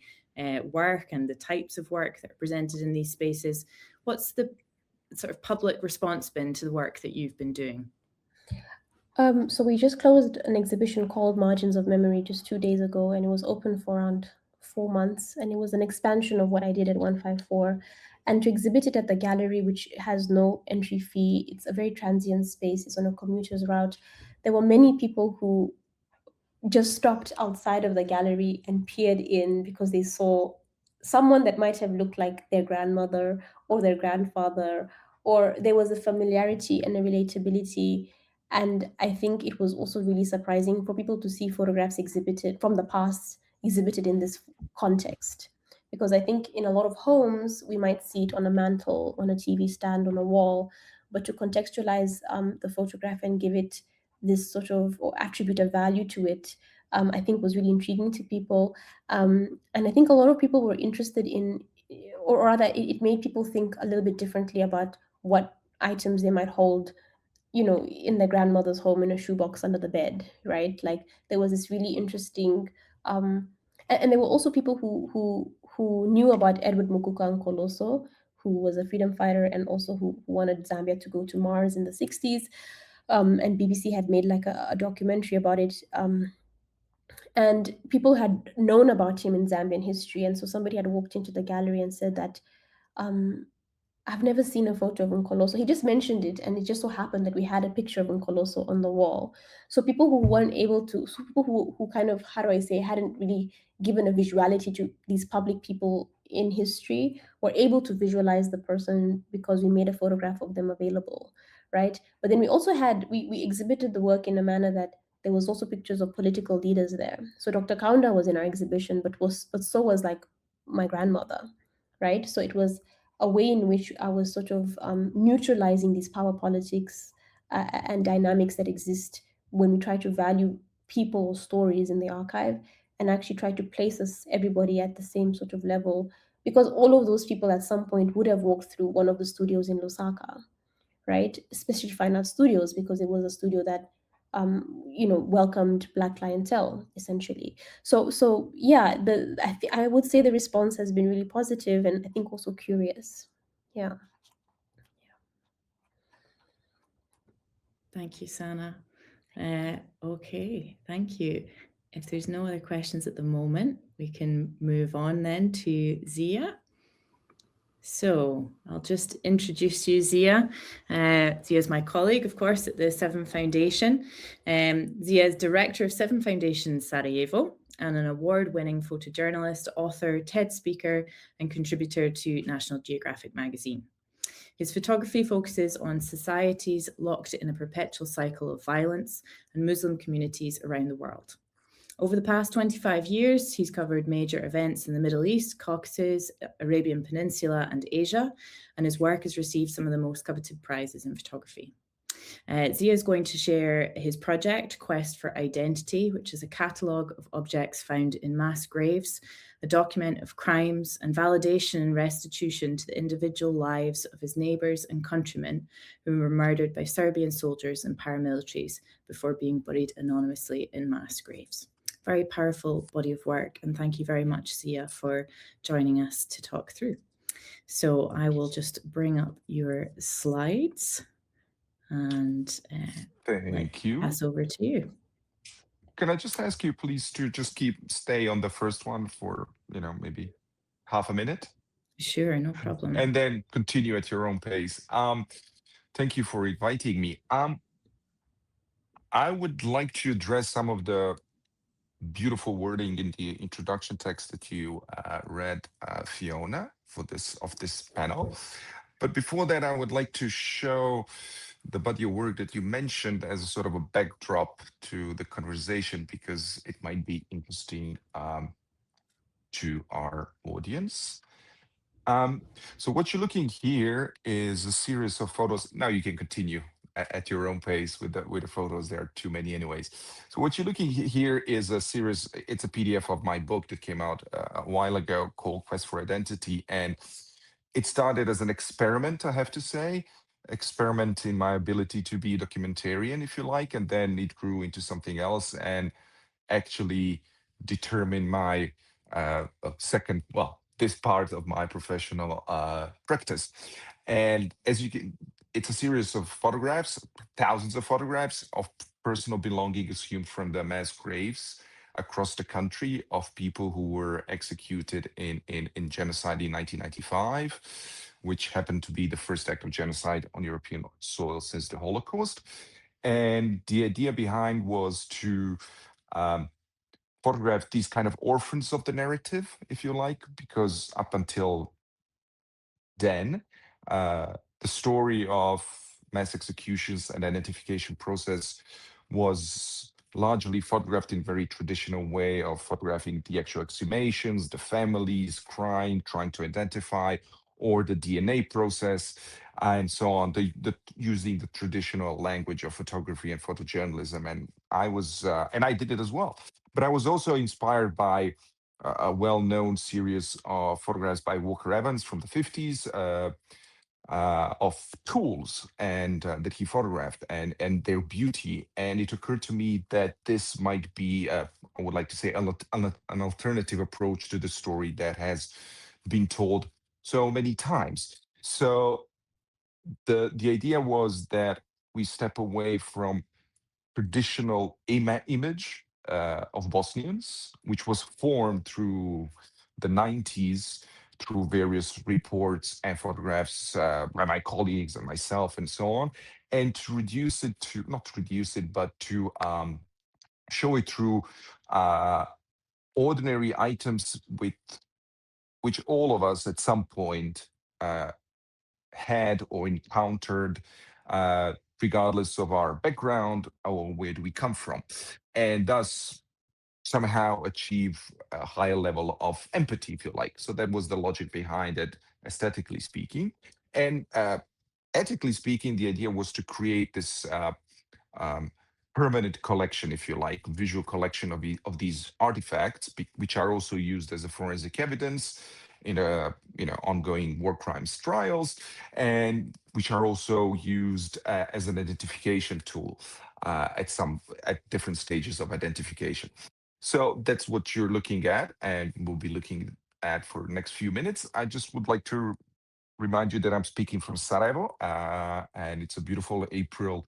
work and the types of work that are presented in these spaces. What's the sort of public response been to the work that you've been doing? So we just closed an exhibition called Margins of Memory just 2 days ago, and it was open for around 4 months, and it was an expansion of what I did at 154. And to exhibit it at the gallery, which has no entry fee, it's a very transient space, it's on a commuter's route. There were many people who just stopped outside of the gallery and peered in because they saw someone that might have looked like their grandmother or their grandfather, or there was a familiarity and a relatability. And I think it was also really surprising for people to see photographs exhibited from the past exhibited in this context. Because I think in a lot of homes, we might see it on a mantle, on a TV stand, on a wall, but to contextualize the photograph and give it this sort of, or attribute a value to it, I think was really intriguing to people. And I think a lot of people were interested in, or rather it made people think a little bit differently about what items they might hold, in their grandmother's home in a shoebox under the bed, right? Like there was this really interesting, and there were also people who knew about Edward Mukuka Nkoloso, who was a freedom fighter and also who wanted Zambia to go to Mars in the 60s. And BBC had made like a documentary about it. And people had known about him in Zambian history. And so somebody had walked into the gallery and said that, I've never seen a photo of Nkoloso. He just mentioned it, and it just so happened that we had a picture of Nkoloso on the wall. So people who weren't able to, so people who kind of, how do I say, hadn't really given a visuality to these public people in history were able to visualize the person because we made a photograph of them available, right? But then we also had, we exhibited the work in a manner that there was also pictures of political leaders there. So Dr. Kaunda was in our exhibition, but so was like my grandmother, right? So it was a way in which I was sort of neutralizing these power politics and dynamics that exist when we try to value people's stories in the archive, and actually try to place us, everybody, at the same sort of level, because all of those people at some point would have walked through one of the studios in Lusaka, right? Especially Fine Art Studios, because it was a studio that welcomed Black clientele, essentially. So yeah, I would say the response has been really positive, and I think also curious. Yeah. Thank you, Sana. Okay, thank you. If there's no other questions at the moment, we can move on then to Ziyah. So I'll just introduce you, Ziyah. Ziyah is my colleague, of course, at the VII Foundation. Ziyah is director of VII Foundation Sarajevo and an award-winning photojournalist, author, TED speaker, and contributor to National Geographic magazine. His photography focuses on societies locked in a perpetual cycle of violence and Muslim communities around the world. Over the past 25 years, he's covered major events in the Middle East, Caucasus, Arabian Peninsula, and Asia, and his work has received some of the most coveted prizes in photography. Ziyah is going to share his project, Quest for Identity, which is a catalogue of objects found in mass graves, a document of crimes and validation and restitution to the individual lives of his neighbours and countrymen who were murdered by Serbian soldiers and paramilitaries before being buried anonymously in mass graves. Very powerful body of work, and thank you very much, Ziyah, for joining us to talk through. So I will just bring up your slides and thank you. Pass over to you. Can I just ask you, please, to just stay on the first one for, maybe half a minute? Sure, no problem. And then continue at your own pace. Thank you for inviting me. I would like to address some of the beautiful wording in the introduction text that you read, Fiona, of this panel. But before that, I would like to show the body of work that you mentioned as a sort of a backdrop to the conversation, because it might be interesting to our audience. So what you're looking here is a series of photos. Now you can continue at your own pace with the photos. There are too many anyways. So what you're looking here is a series. It's a PDF of my book that came out a while ago called Quest for Identity. And it started as an experiment, I have to say, experiment in my ability to be a documentarian, if you like, and then it grew into something else and actually determined my this part of my professional practice. And as you can, it's a series of photographs, thousands of photographs of personal belongings exhumed from the mass graves across the country of people who were executed in genocide in 1995, which happened to be the first act of genocide on European soil since the Holocaust. And the idea behind was to photograph these kind of orphans of the narrative, if you like, because up until then, the story of mass executions and identification process was largely photographed in very traditional way of photographing the actual exhumations, the families crying, trying to identify, or the DNA process, and so on, using the traditional language of photography and photojournalism. And I did it as well. But I was also inspired by a well-known series of photographs by Walker Evans from the 50s, of tools and that he photographed and their beauty. And it occurred to me that this might be, I would like to say, an alternative approach to the story that has been told so many times. So the idea was that we step away from traditional image of Bosnians, which was formed through the 90s through various reports and photographs by my colleagues and myself and so on, and to reduce it to, not reduce it, but to show it through ordinary items with which all of us at some point had or encountered, regardless of our background or where do we come from, and thus somehow achieve a higher level of empathy, if you like. So that was the logic behind it, aesthetically speaking. And ethically speaking, the idea was to create this um, permanent collection, if you like, visual collection of these artifacts, which are also used as a forensic evidence in ongoing war crimes trials, and which are also used as an identification tool at different stages of identification. So that's what you're looking at, and we'll be looking at for the next few minutes. I just would like to remind you that I'm speaking from Sarajevo, and it's a beautiful April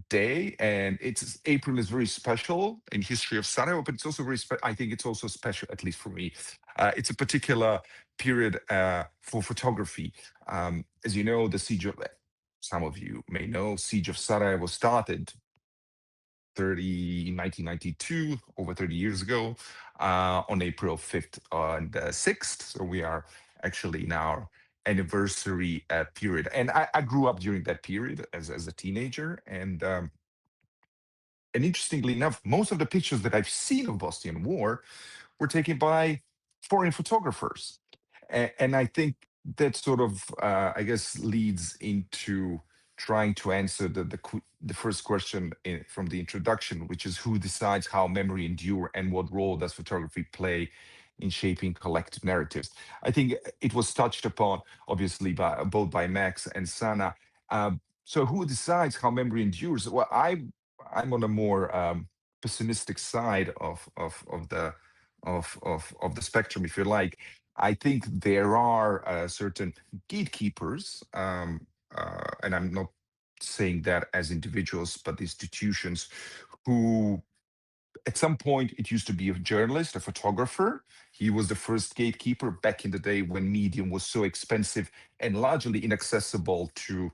day. And April is very special in history of Sarajevo, but it's also I think it's also special, at least for me. It's a particular period for photography. As you know, some of you may know, Siege of Sarajevo started 1992, over 30 years ago, on April 5th and 6th. So we are actually in our anniversary period. And I grew up during that period as a teenager. And interestingly enough, most of the pictures that I've seen of Bosnian War were taken by foreign photographers. And I think that sort of, I guess, leads into trying to answer the first question from the introduction, which is who decides how memory endure and what role does photography play in shaping collective narratives. I think it was touched upon, obviously, both by Max and Sana. So who decides how memory endures? Well, I'm on a more pessimistic side of the spectrum, if you like. I think there are certain gatekeepers, and I'm not saying that as individuals, but institutions who, at some point, it used to be a journalist, a photographer. He was the first gatekeeper back in the day when medium was so expensive and largely inaccessible to,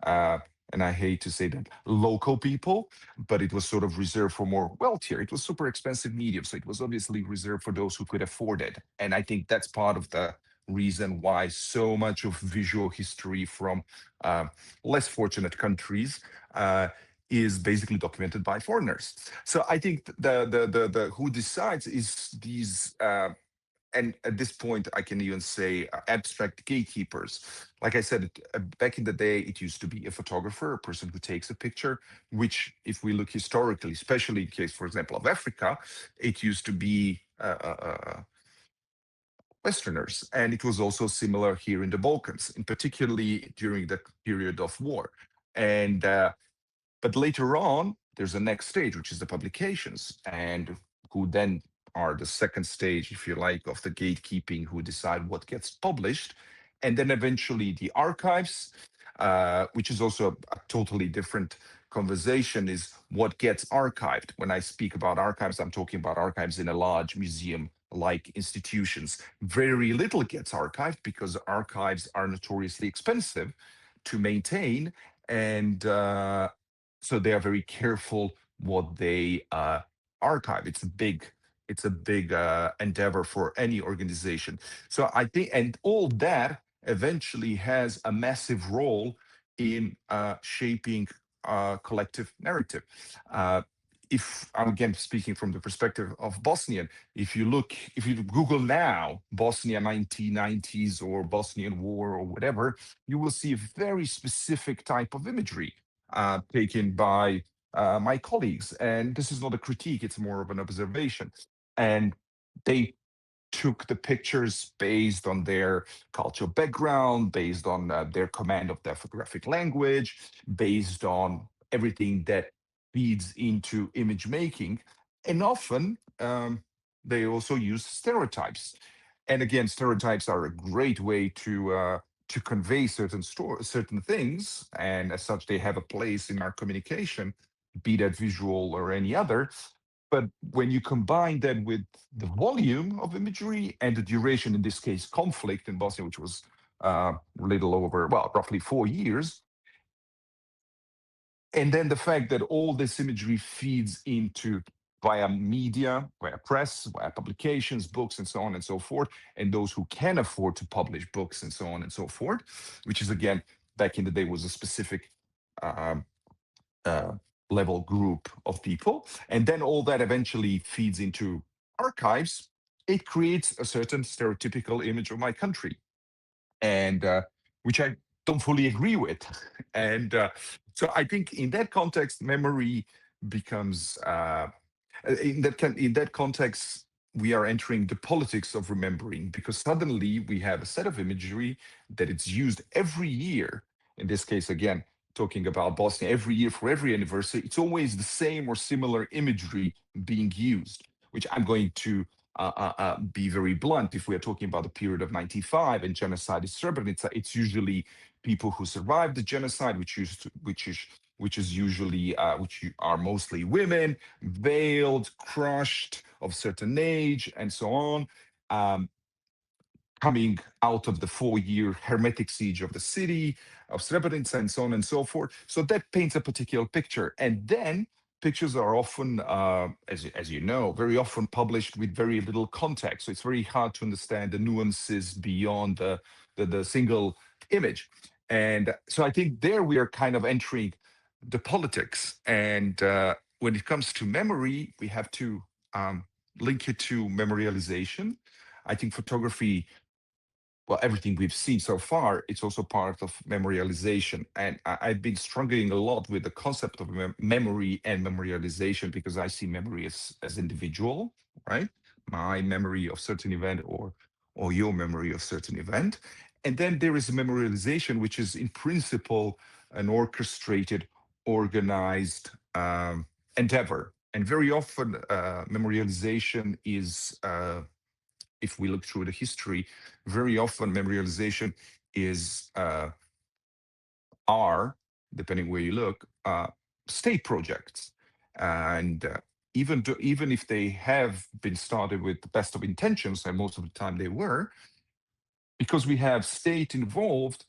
and I hate to say that, local people, but it was sort of reserved for more wealthier. It was super expensive medium, so it was obviously reserved for those who could afford it. And I think that's part of the reason why so much of visual history from less fortunate countries is basically documented by foreigners. So I think the who decides is these, and at this point I can even say abstract gatekeepers. Like I said, back in the day, it used to be a photographer, a person who takes a picture, which, if we look historically, especially in case, for example, of Africa, it used to be Westerners. And it was also similar here in the Balkans, and particularly during the period of war. And but later on, there's a next stage, which is the publications, and who then are the second stage, if you like, of the gatekeeping, who decide what gets published. And then eventually the archives, which is also a totally different conversation, is what gets archived. When I speak about archives, I'm talking about archives in a large museum-like institutions. Very little gets archived because archives are notoriously expensive to maintain, and so they are very careful what they archive. It's a big endeavor for any organization. So I think, and all that eventually has a massive role in shaping collective narrative. If I'm again speaking from the perspective of Bosnian, if you Google now Bosnia 1990s or Bosnian War or whatever, you will see a very specific type of imagery taken by my colleagues. And this is not a critique, it's more of an observation. And they took the pictures based on their cultural background, based on their command of the photographic language, based on everything that feeds into image making. And often they also use stereotypes. And again, stereotypes are a great way to convey certain things, and as such, they have a place in our communication, be that visual or any other. But when you combine that with the volume of imagery and the duration, in this case, conflict in Bosnia, which was roughly 4 years, and then the fact that all this imagery feeds into via media, via press, via publications, books, and so on and so forth, and those who can afford to publish books and so on and so forth, which is, again, back in the day was a specific level group of people. And then all that eventually feeds into archives. It creates a certain stereotypical image of my country, and which I don't fully agree with. And so I think in that context, memory becomes in that context, we are entering the politics of remembering, because suddenly we have a set of imagery that it's used every year. In this case, again, talking about Bosnia, every year for every anniversary, it's always the same or similar imagery being used, which I'm going to be very blunt. If we are talking about the period of 95 and genocide in Srebrenica, it's usually people who survived the genocide, which is usually which are mostly women, veiled, crushed, of certain age, and so on, coming out of the 4-year hermetic siege of the city of Srebrenica, and so on and so forth. So that paints a particular picture. And then pictures are often, as you know, very often published with very little context. So it's very hard to understand the nuances beyond the single image. And so I think there we are kind of entering the politics. And when it comes to memory, we have to link it to memorialization. I think photography, well, everything we've seen so far, it's also part of memorialization. And I've been struggling a lot with the concept of memory and memorialization, because I see memory as individual, right? My memory of certain event or your memory of certain event. And then there is memorialization, which is in principle an orchestrated, organized endeavor. And very often memorialization is if we look through the history, very often memorialization is are, depending where you look, state projects. And even if they have been started with the best of intentions, and most of the time they were, because we have state involved,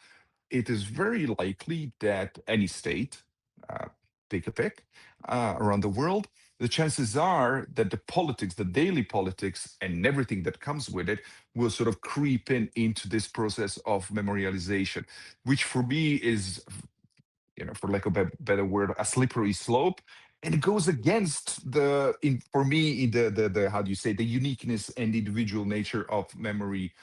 it is very likely that any state, take a pick, around the world, the chances are that the politics, the daily politics, and everything that comes with it will sort of creep into this process of memorialization, which for me is, for lack of a better word, a slippery slope. And it goes against for me, the how do you say, the uniqueness and individual nature of memory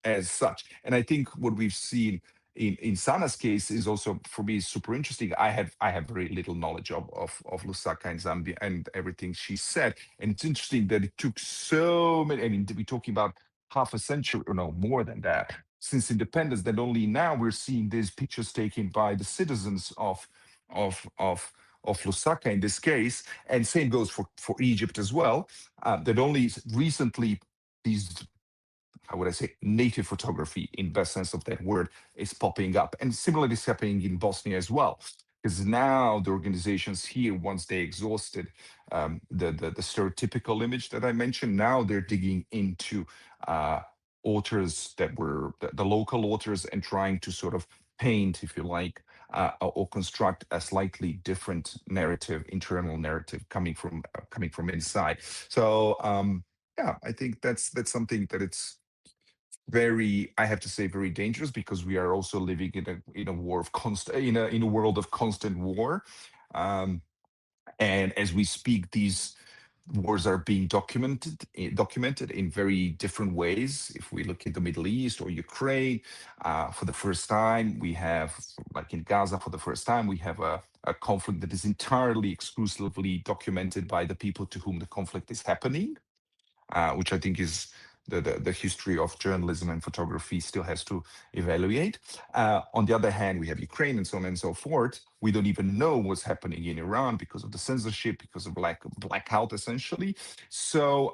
as such. And I think what we've seen in Sana's case is also, for me, super interesting. I have very little knowledge of Lusaka and Zambia and everything she said. And it's interesting that it took so many, I mean, we're talking about half a century, or no, more than that, since independence, that only now we're seeing these pictures taken by the citizens of Lusaka in this case. And same goes for Egypt as well, that only recently these, how would I say, native photography in best sense of that word is popping up. And similarly is happening in Bosnia as well, because now the organizations here, once they exhausted the stereotypical image that I mentioned, now they're digging into authors that were the local authors and trying to sort of paint, if you like, or construct a slightly different narrative, internal narrative coming from inside. So yeah, I think that's something that it's very, I have to say, very dangerous, because we are also living in a war of in a world of constant war, and as we speak, these wars are being documented in very different ways. If we look at the Middle East or Ukraine, for the first time we have, like in Gaza, for the first time we have a conflict that is entirely exclusively documented by the people to whom the conflict is happening, which I think is the history of journalism and photography still has to evaluate. On the other hand, we have Ukraine and so on and so forth. We don't even know what's happening in Iran because of the censorship, because of blackout, essentially. So,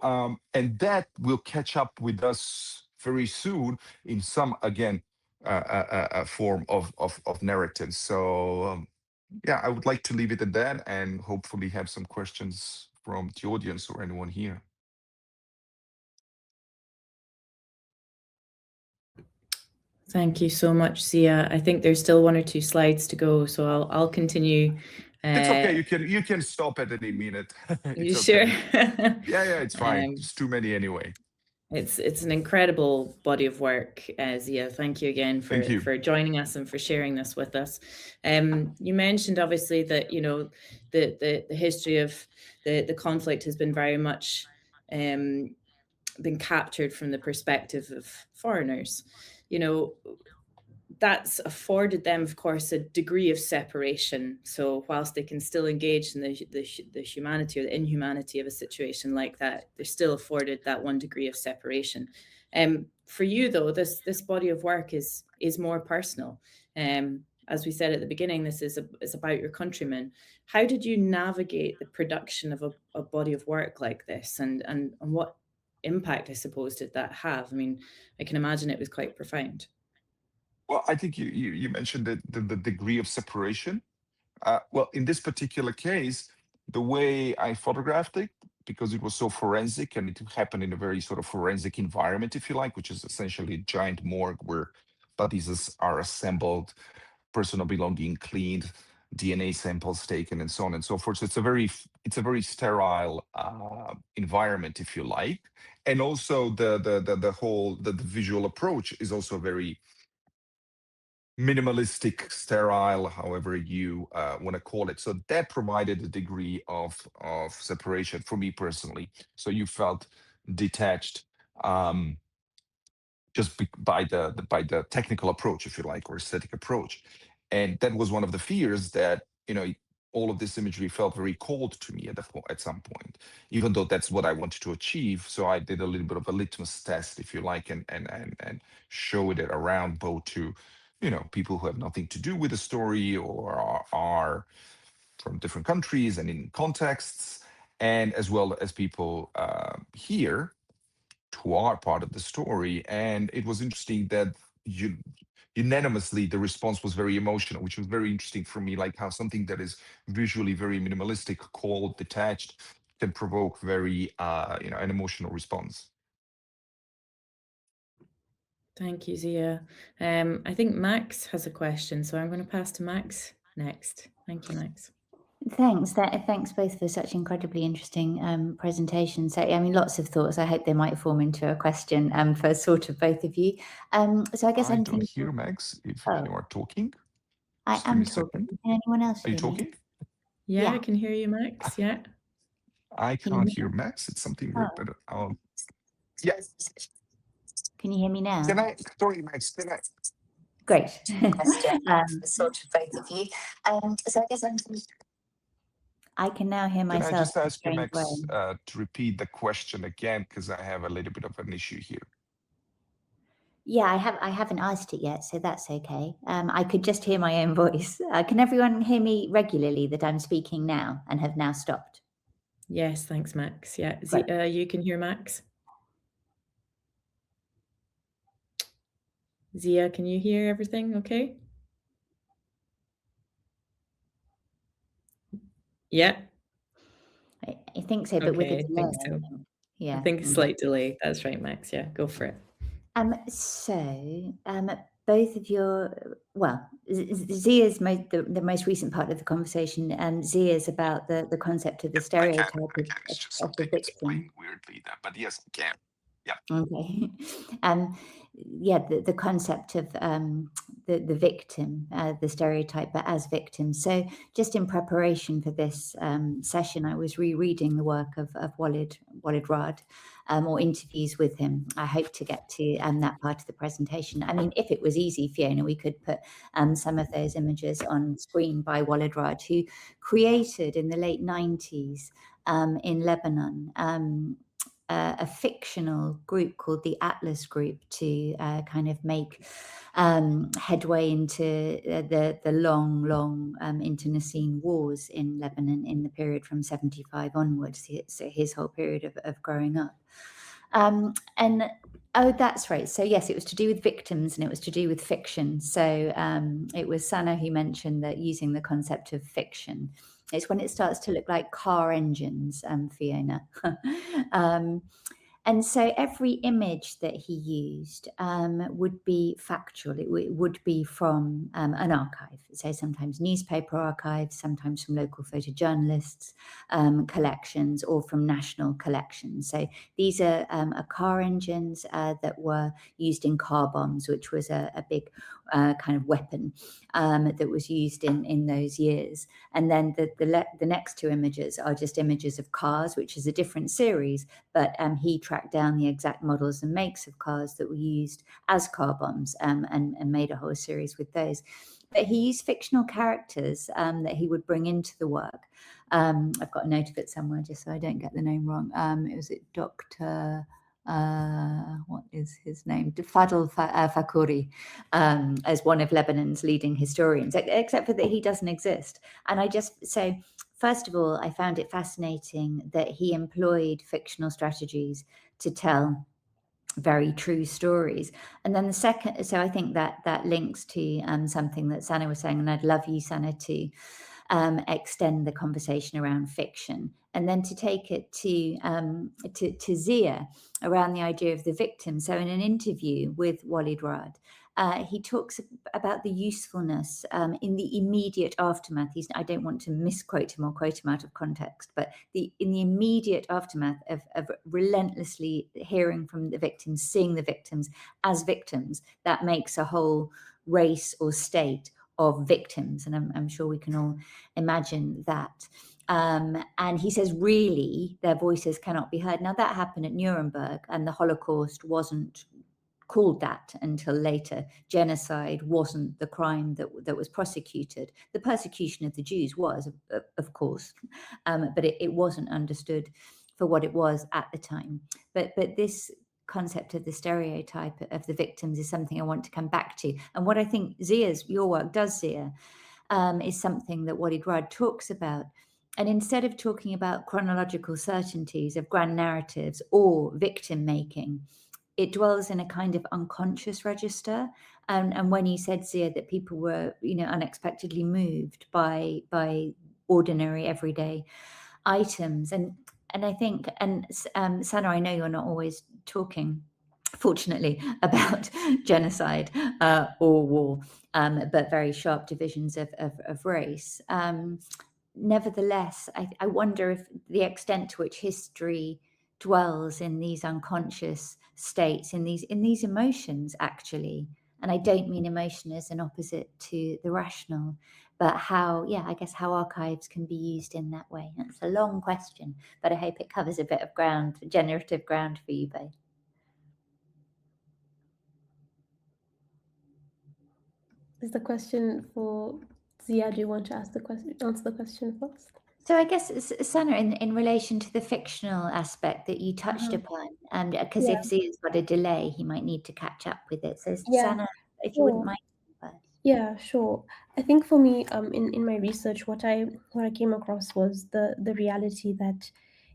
and that will catch up with us very soon in some, again, a form of narrative. So, yeah, I would like to leave it at that and hopefully have some questions from the audience or anyone here. Thank you so much, Ziyah. I think there's still 1 or 2 slides to go, so I'll continue It's okay. You can stop at any minute. You It's sure? okay. Yeah, it's fine. It's too many anyway. It's an incredible body of work, Ziyah. Thank you again for joining us and for sharing this with us. You mentioned obviously that the history of the conflict has been very much been captured from the perspective of foreigners. That's afforded them, of course, a degree of separation. So whilst they can still engage in the humanity or the inhumanity of a situation like that, they're still afforded that one degree of separation. For you, though, this body of work is more personal. As we said at the beginning, this is about your countrymen. How did you navigate the production of a body of work like this, and what impact, I suppose, did that have? I mean, I can imagine it was quite profound. Well, I think you mentioned the degree of separation. Well, in this particular case, the way I photographed it, because it was so forensic and it happened in a very sort of forensic environment, if you like, which is essentially a giant morgue where bodies are assembled, personal belonging cleaned, DNA samples taken, and so on and so forth. So it's a very sterile environment, if you like, and also the whole the visual approach is also very minimalistic, sterile, however you want to call it. So that provided a degree of separation for me personally. So you felt detached just by the technical approach, if you like, or aesthetic approach. And that was one of the fears that all of this imagery felt very cold to me at some point, even though that's what I wanted to achieve. So I did a little bit of a litmus test, if you like, and showed it around both to people who have nothing to do with the story or are from different countries and in contexts, and as well as people here who are part of the story. And it was interesting that unanimously the response was very emotional, which was very interesting for me, like how something that is visually very minimalistic, cold, detached, can provoke very an emotional response. Thank you, Ziyah. I think Max has a question, so I'm going to pass to Max next. Thank you, Max. Thanks. Thanks both for such incredibly interesting presentations. So, I mean, lots of thoughts. I hope they might form into a question for sort of both of you. So I guess I don't hear Max if you are talking. I am talking. Can anyone else hear me? Are you talking? Yeah, I can hear you, Max. Yeah. I can't hear Max. It's something weird, but yeah. Can you hear me now? Sorry, Max. Great. Sort of both of you. So I guess I can now hear myself. Can I just ask you, Max, to repeat the question again, because I have a little bit of an issue here. Yeah, I haven't asked it yet, so that's okay. I could just hear my own voice. Can everyone hear me regularly that I'm speaking now and have now stopped? Yes, thanks, Max. Yeah, you can hear Max? Ziyah, can you hear everything okay? Yeah. I think so, but with a delay. I think so. Yeah. I think a slight delay. That's right, Max. Yeah, go for it. So, both of your, well, Ziyah's the most recent part of the conversation, and Ziyah's about the concept of the stereotype of the victim. Weirdly, but yes, I can. Yeah. Okay. Yeah, the concept of the victim, the stereotype, but as victim. So just in preparation for this session, I was rereading the work of Walid Rad, or interviews with him. I hope to get to that part of the presentation. I mean, if it was easy, Fiona, we could put some of those images on screen by Walid Rad, who created in the late 90s in Lebanon a fictional group called the Atlas Group to kind of make headway into the long internecine wars in Lebanon in the period from 75 onwards, so his whole period of growing up. And oh, that's right. So yes, it was to do with victims and it was to do with fiction. So it was Sana who mentioned that using the concept of fiction. It's when it starts to look like car engines, Fiona. And so every image that he used would be factual. It would be from an archive. So sometimes newspaper archives, sometimes from local photojournalists, collections, or from national collections. So these are car engines that were used in car bombs, which was a big kind of weapon that was used in those years. And then the next two images are just images of cars, which is a different series, but he tracked down the exact models and makes of cars that were used as car bombs and made a whole series with those. But he used fictional characters that he would bring into the work. I've got a note of it somewhere just so I don't get the name wrong. It was Dr. What is his name? Fadl Fakhouri, as one of Lebanon's leading historians, except for that he doesn't exist. And so first of all, I found it fascinating that he employed fictional strategies to tell very true stories. And then the second, so I think that links to something that Sana was saying, and I'd love you, Sana, to extend the conversation around fiction, and then to take it to Ziyah around the idea of the victim. So in an interview with Walid Rad, he talks about the usefulness in the immediate aftermath. I don't want to misquote him or quote him out of context, but in the immediate aftermath of relentlessly hearing from the victims, seeing the victims as victims, that makes a whole race or state of victims. And I'm sure we can all imagine that. And he says, really, their voices cannot be heard. Now, that happened at Nuremberg, and the Holocaust wasn't called that until later. Genocide wasn't the crime that was prosecuted. The persecution of the Jews was, of course, but it wasn't understood for what it was at the time. But this concept of the stereotype of the victims is something I want to come back to. And what I think your work does, Ziyah, is something that Walid Rad talks about. And instead of talking about chronological certainties of grand narratives or victim making, it dwells in a kind of unconscious register. And when you said, Ziyah, that people were, unexpectedly moved by ordinary, everyday items, and I think, Sana, I know you're not always talking, fortunately, about genocide or war, but very sharp divisions of race. Nevertheless, I wonder if the extent to which history dwells in these unconscious states, in these emotions, actually. And I don't mean emotion as an opposite to the rational, but how archives can be used in that way. That's a long question, but I hope it covers a bit of ground, generative ground for you both. Is the question for Ziyah? Do you want to answer the question first? So I guess, Sana, in relation to the fictional aspect that you touched upon, and because if Ziyah's got a delay, he might need to catch up with it. So Sana, if you wouldn't mind first. Yeah, sure. I think for me, in my research, what I came across was the reality that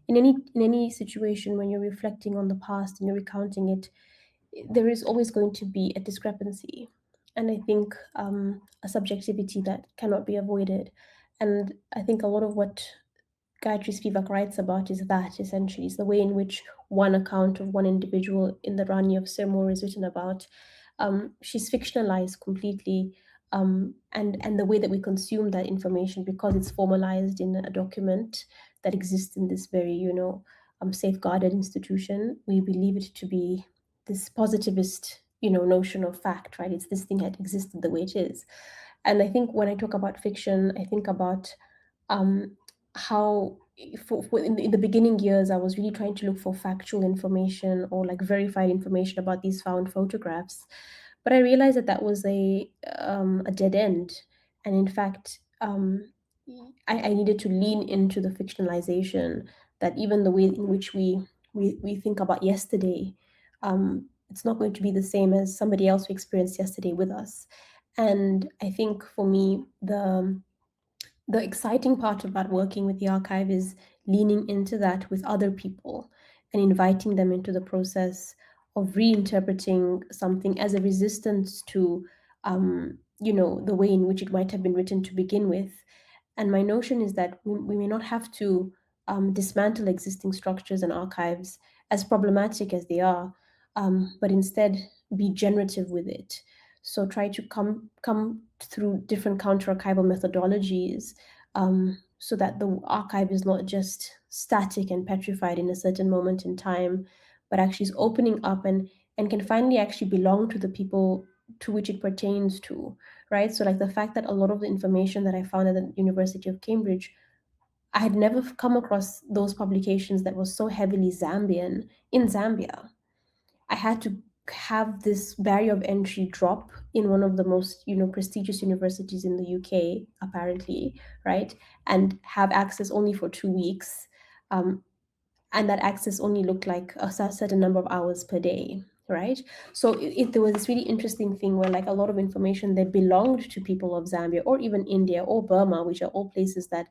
in any situation when you're reflecting on the past and you're recounting it, there is always going to be a discrepancy, and I think a subjectivity that cannot be avoided. And I think a lot of what Gayatri Spivak writes about is that, essentially, is the way in which one account of one individual in the Rani of Sirmur is written about. She's fictionalized completely, and the way that we consume that information, because it's formalized in a document that exists in this very, safeguarded institution, we believe it to be this positivist, notion of fact, right? It's this thing that existed the way it is. And I think when I talk about fiction, I think about how in the beginning years, I was really trying to look for factual information or like verified information about these found photographs. But I realized that was a dead end. And in fact, I needed to lean into the fictionalization, that even the way in which we think about yesterday, it's not going to be the same as somebody else who experienced yesterday with us. And I think for me, the exciting part about working with the archive is leaning into that with other people and inviting them into the process of reinterpreting something as a resistance to, the way in which it might have been written to begin with. And my notion is that we may not have to dismantle existing structures and archives as problematic as they are, but instead be generative with it. So try to come through different counter-archival methodologies, so that the archive is not just static and petrified in a certain moment in time, but actually is opening up and can finally actually belong to the people to which it pertains to, right? So like the fact that a lot of the information that I found at the University of Cambridge, I had never come across those publications that was so heavily Zambian in Zambia. I had to have this barrier of entry drop in one of the most, prestigious universities in the UK, apparently, right? And have access only for 2 weeks. And that access only looked like a certain number of hours per day, right? So there was this really interesting thing where like a lot of information that belonged to people of Zambia or even India or Burma, which are all places that,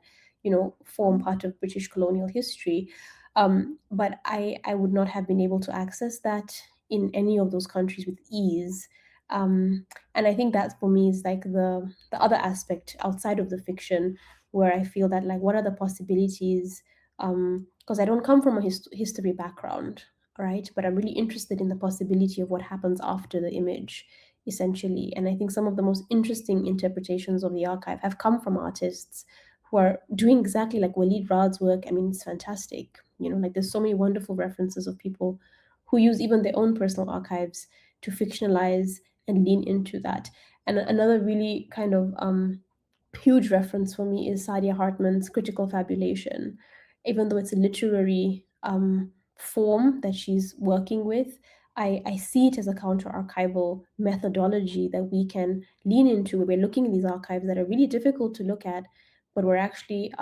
form part of British colonial history. But I would not have been able to access that in any of those countries with ease. And I think that for me is like the other aspect outside of the fiction, where I feel that like what are the possibilities, because I don't come from a history background, right? But I'm really interested in the possibility of what happens after the image, essentially. And I think some of the most interesting interpretations of the archive have come from artists who are doing exactly like Walid Raad's work. I mean, it's fantastic. Like there's so many wonderful references of people who use even their own personal archives to fictionalize and lean into that. And another really kind of huge reference for me is Saidiya Hartman's critical fabulation. Even though it's a literary form that she's working with, I see it as a counter-archival methodology that we can lean into, where we're looking at these archives that are really difficult to look at, but we're actually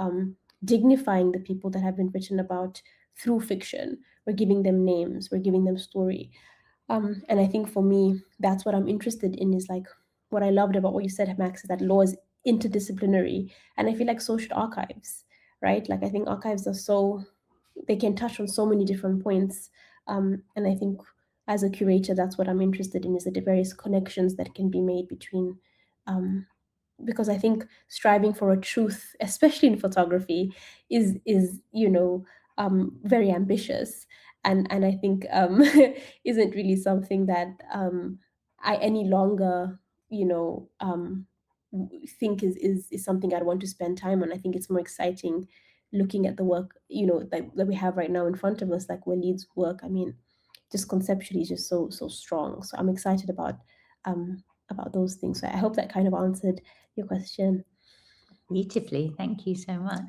dignifying the people that have been written about through fiction. We're giving them names, we're giving them story. And I think for me, that's what I'm interested in, is like what I loved about what you said, Max, is that law is interdisciplinary. And I feel like so should archives, right? Like I think archives are they can touch on so many different points. And I think as a curator, that's what I'm interested in, is the various connections that can be made between, because I think striving for a truth, especially in photography, is very ambitious, and I think isn't really something that I any longer think is something I'd want to spend time on. I think it's more exciting looking at the work that we have right now in front of us, like Walid's work. I mean, just conceptually, just so strong. So I'm excited about those things. So I hope that kind of answered your question. Beautifully, thank you so much.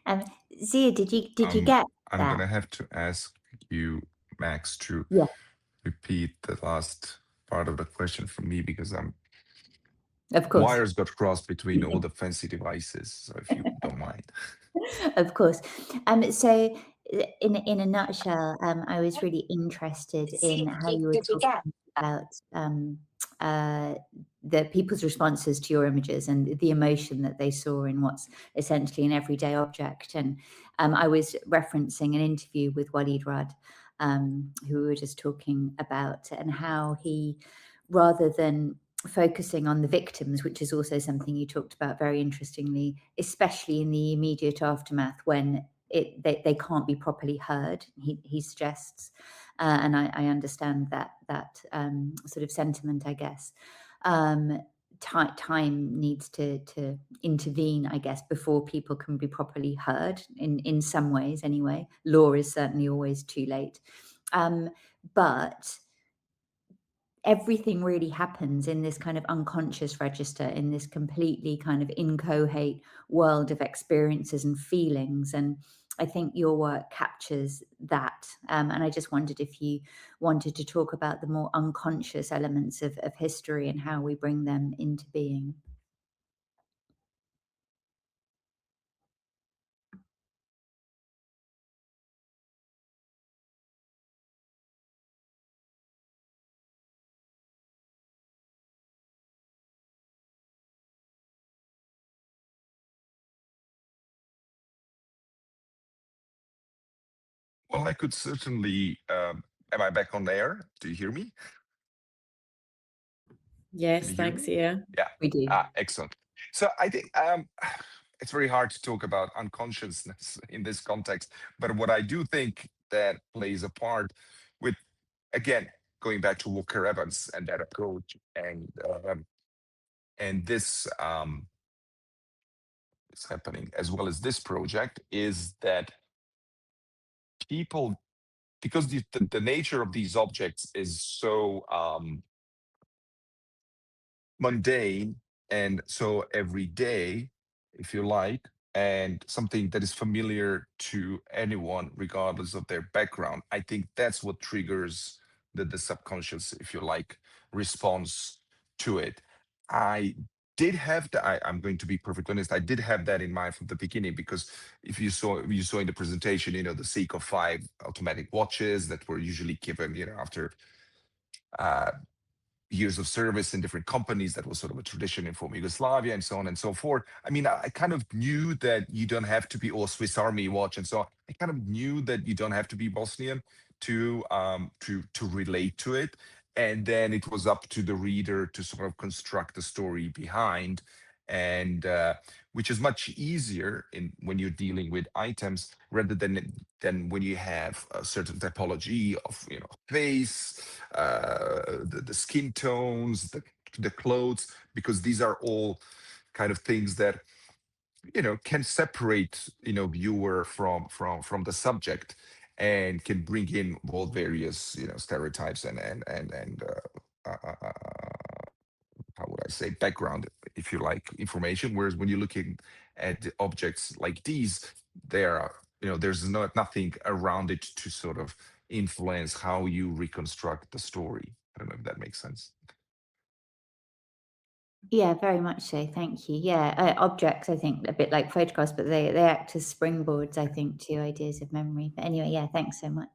Ziyah, did you get I'm that? gonna have to ask you, Max, to Yeah. repeat the last part of the question for me, because Of course. wires got crossed between all the fancy devices. So if you don't mind. Of course. So in a nutshell, I was really interested in how you were talking about the people's responses to your images and the emotion that they saw in what's essentially an everyday object. And I was referencing an interview with Walid Raad, who we were just talking about, and how he, rather than focusing on the victims, which is also something you talked about very interestingly, especially in the immediate aftermath when they can't be properly heard, he suggests, and I understand that sort of sentiment, I guess. Time needs to intervene, I guess, before people can be properly heard, in some ways anyway. Law is certainly always too late. But everything really happens in this kind of unconscious register, in this completely kind of inchoate world of experiences and feelings. And I think your work captures that. And I just wondered if you wanted to talk about the more unconscious elements of history and how we bring them into being. Well, I could certainly. Am I back on air? Do you hear me? Yes, thanks, Ziyah. Yeah, We do. Excellent. So I think it's very hard to talk about unconsciousness in this context, but what I do think that plays a part with, again, going back to Walker Evans and that approach, and this is happening as well as this project, is that people, because the nature of these objects is so mundane and so everyday, if you like, and something that is familiar to anyone regardless of their background, I think that's what triggers the subconscious, if you like, response to it. I did have that. I'm going to be perfectly honest, I did have that in mind from the beginning, because if you saw in the presentation, the Seiko 5 automatic watches that were usually given, after years of service in different companies. That was sort of a tradition in former Yugoslavia and so on and so forth. I mean, I kind of knew that you don't have to be, or Swiss Army watch and so on. I kind of knew that you don't have to be Bosnian to relate to it. And then it was up to the reader to sort of construct the story behind, and which is much easier when you're dealing with items rather than when you have a certain typology of face, the skin tones, the clothes, because these are all kind of things that can separate viewer from the subject, and can bring in all various stereotypes and how would I say, background, if you like, information. Whereas when you're looking at objects like these, there's nothing around it to sort of influence how you reconstruct the story. I don't know if that makes sense. Yeah, very much so. Thank you. Yeah, objects, I think, a bit like photographs, but they act as springboards, I think, to ideas of memory. But anyway, yeah, thanks so much.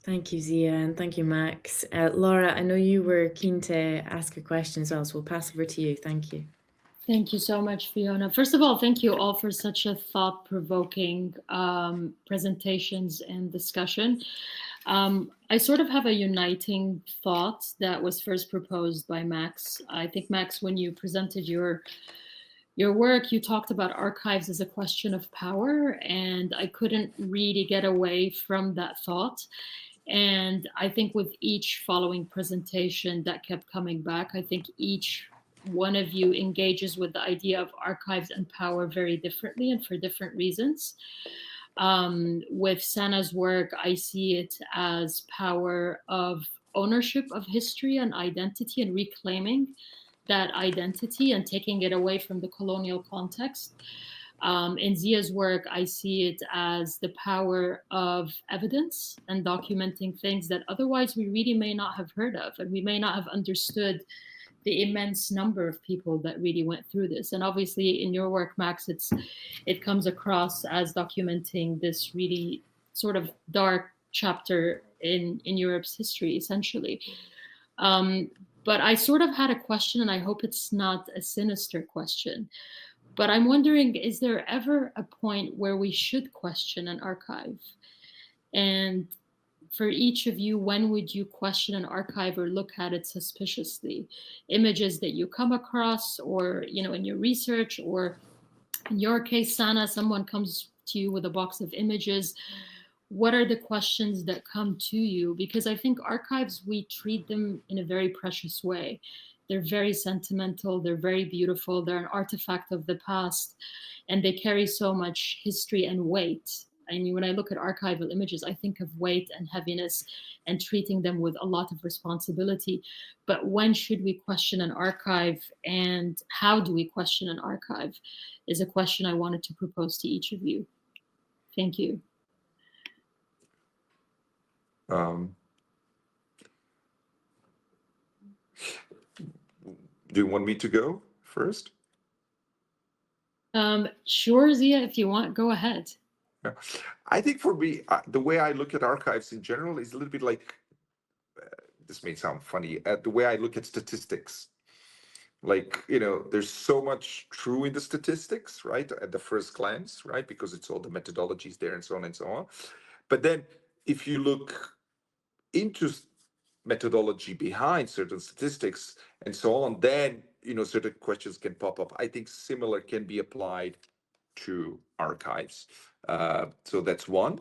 Thank you, Ziyah, and thank you, Max. Laura, I know you were keen to ask a question as well, so we'll pass over to you. Thank you. Thank you so much, Fiona. First of all, thank you all for such a thought-provoking presentations and discussion. I sort of have a uniting thought that was first proposed by Max. I think, Max, when you presented your work, you talked about archives as a question of power, and I couldn't really get away from that thought. And I think with each following presentation that kept coming back, I think each one of you engages with the idea of archives and power very differently and for different reasons. With Sana's work, I see it as power of ownership of history and identity, and reclaiming that identity and taking it away from the colonial context. In Ziyah's work, I see it as the power of evidence and documenting things that otherwise we really may not have heard of, and we may not have understood the immense number of people that really went through this. And obviously in your work, Max, it comes across as documenting this really sort of dark chapter in Europe's history, essentially. But I sort of had a question, and I hope it's not a sinister question. But I'm wondering, is there ever a point where we should question an archive? And for each of you, when would you question an archive or look at it suspiciously? Images that you come across, or in your research, or in your case, Sana, someone comes to you with a box of images. What are the questions that come to you? Because I think archives, we treat them in a very precious way. They're very sentimental, they're very beautiful, they're an artifact of the past, and they carry so much history and weight. I mean, when I look at archival images, I think of weight and heaviness and treating them with a lot of responsibility. But when should we question an archive, and how do we question an archive, is a question I wanted to propose to each of you. Thank you. Do you want me to go first? Sure, Ziyah, if you want, go ahead. Yeah. I think for me, the way I look at archives in general is a little bit like, this may sound funny, the way I look at statistics. Like, there's so much true in the statistics, right? At the first glance, right? Because it's all the methodologies there and so on and so on. But then if you look into methodology behind certain statistics and so on, then certain questions can pop up. I think similar can be applied to archives. So that's one.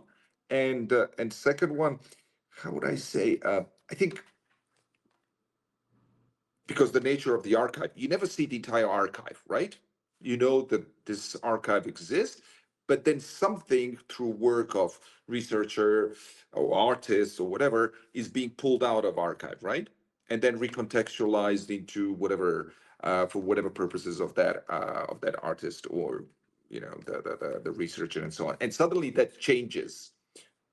And second one, how would I say? I think because the nature of the archive, you never see the entire archive, right? You know that this archive exists, but then something through work of researcher or artist or whatever is being pulled out of archive, right? And then recontextualized into whatever for whatever purposes of that artist or the researcher and so on. And suddenly that changes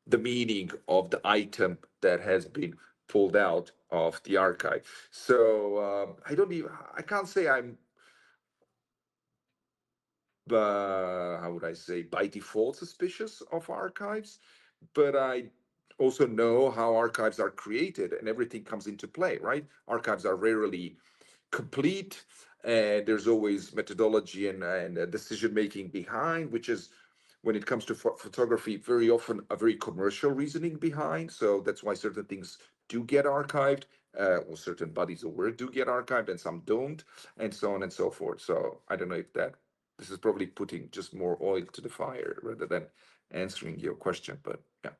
the meaning of the item that has been pulled out of the archive. So I can't say I'm, how would I say, by default suspicious of archives, but I also know how archives are created and everything comes into play, right? Archives are rarely complete, and there's always methodology and decision making behind, which is, when it comes to photography, very often a very commercial reasoning behind. So that's why certain things do get archived, or certain bodies of work do get archived and some don't, and so on and so forth. So I don't know if this is probably putting just more oil to the fire rather than answering your question, but yeah.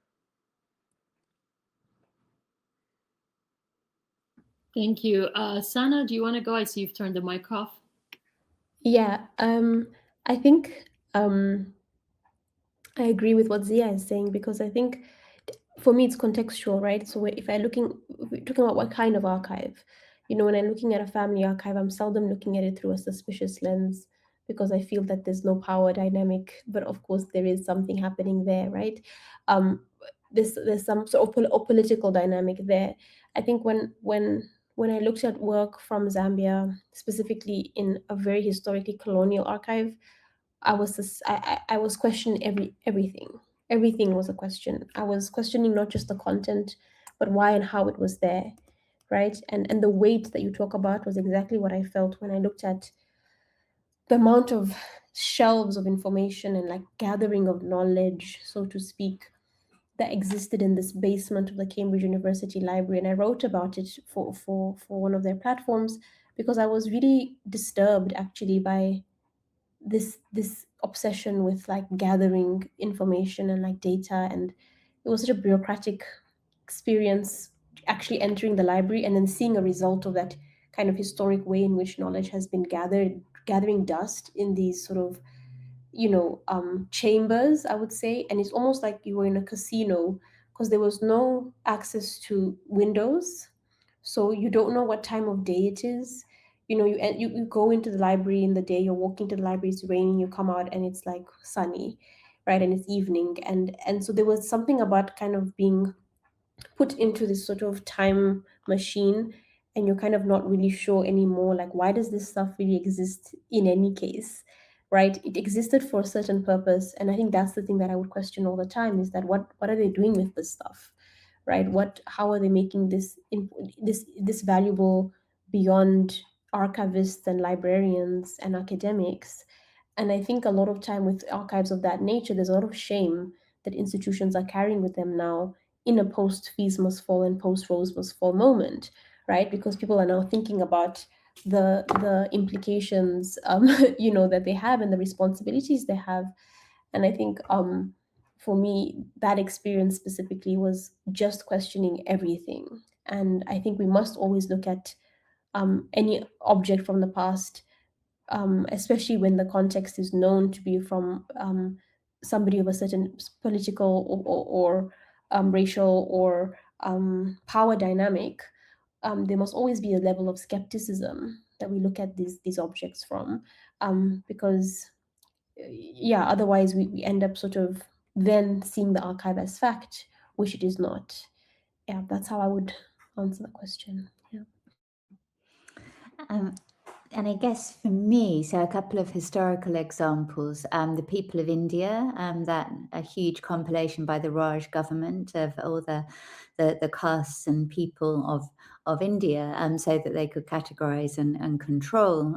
Thank you. Sana, do you want to go? I see you've turned the mic off. Yeah, I think I agree with what Ziyah is saying, because I think for me it's contextual, right? So if we're talking about what kind of archive, when I'm looking at a family archive, I'm seldom looking at it through a suspicious lens, because I feel that there's no power dynamic, but of course there is something happening there, right? There's some sort of political dynamic there. I think when I looked at work from Zambia, specifically in a very historically colonial archive, I was questioning everything. Everything was a question. I was questioning not just the content, but why and how it was there, right? And the weight that you talk about was exactly what I felt when I looked at the amount of shelves of information and like gathering of knowledge, so to speak, that existed in this basement of the Cambridge University Library. And I wrote about it for one of their platforms, because I was really disturbed actually by this obsession with like gathering information and like data. And it was such a bureaucratic experience actually entering the library and then seeing a result of that kind of historic way in which knowledge has been gathering dust in these sort of chambers, I would say. And it's almost like you were in a casino, because there was no access to windows, so you don't know what time of day it is. You go into the library in the day, you're walking to the library, it's raining, you come out and it's like sunny, right? And it's evening, and so there was something about kind of being put into this sort of time machine, and you're kind of not really sure anymore, like, why does this stuff really exist in any case, right? It existed for a certain purpose, and I think that's the thing that I would question all the time, is that what are they doing with this stuff, right? How are they making this valuable beyond archivists and librarians and academics? And I think a lot of time with archives of that nature, there's a lot of shame that institutions are carrying with them now, in a post Fees Must Fall and post Rose Must Fall moment, right? Because people are now thinking about the implications, that they have, and the responsibilities they have. And I think for me, that experience specifically was just questioning everything. And I think we must always look at any object from the past, especially when the context is known to be from somebody of a certain political or racial or power dynamic. There must always be a level of skepticism that we look at these objects from, because otherwise we end up sort of then seeing the archive as fact, which it is not. Yeah, that's how I would answer the question. Yeah. And I guess for me, so a couple of historical examples. The People of India, that a huge compilation by the Raj government of all the the castes and people of India, so that they could categorize and control.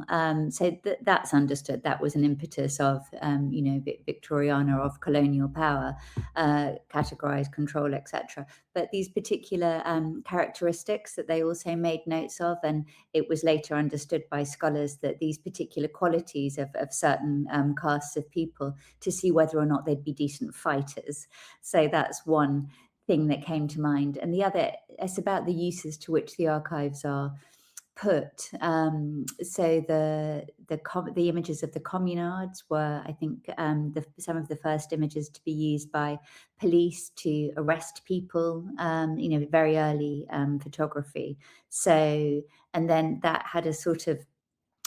So that's understood. That was an impetus of, Victoriana, of colonial power, categorize, control, etc. But these particular characteristics that they also made notes of, and it was later understood by scholars that these particular qualities of certain castes of people, to see whether or not they'd be decent fighters. So that's one thing that came to mind. And the other is about the uses to which the archives are put. So the images of the communards were, I think, some of the first images to be used by police to arrest people, very early photography. So, and then that had a sort of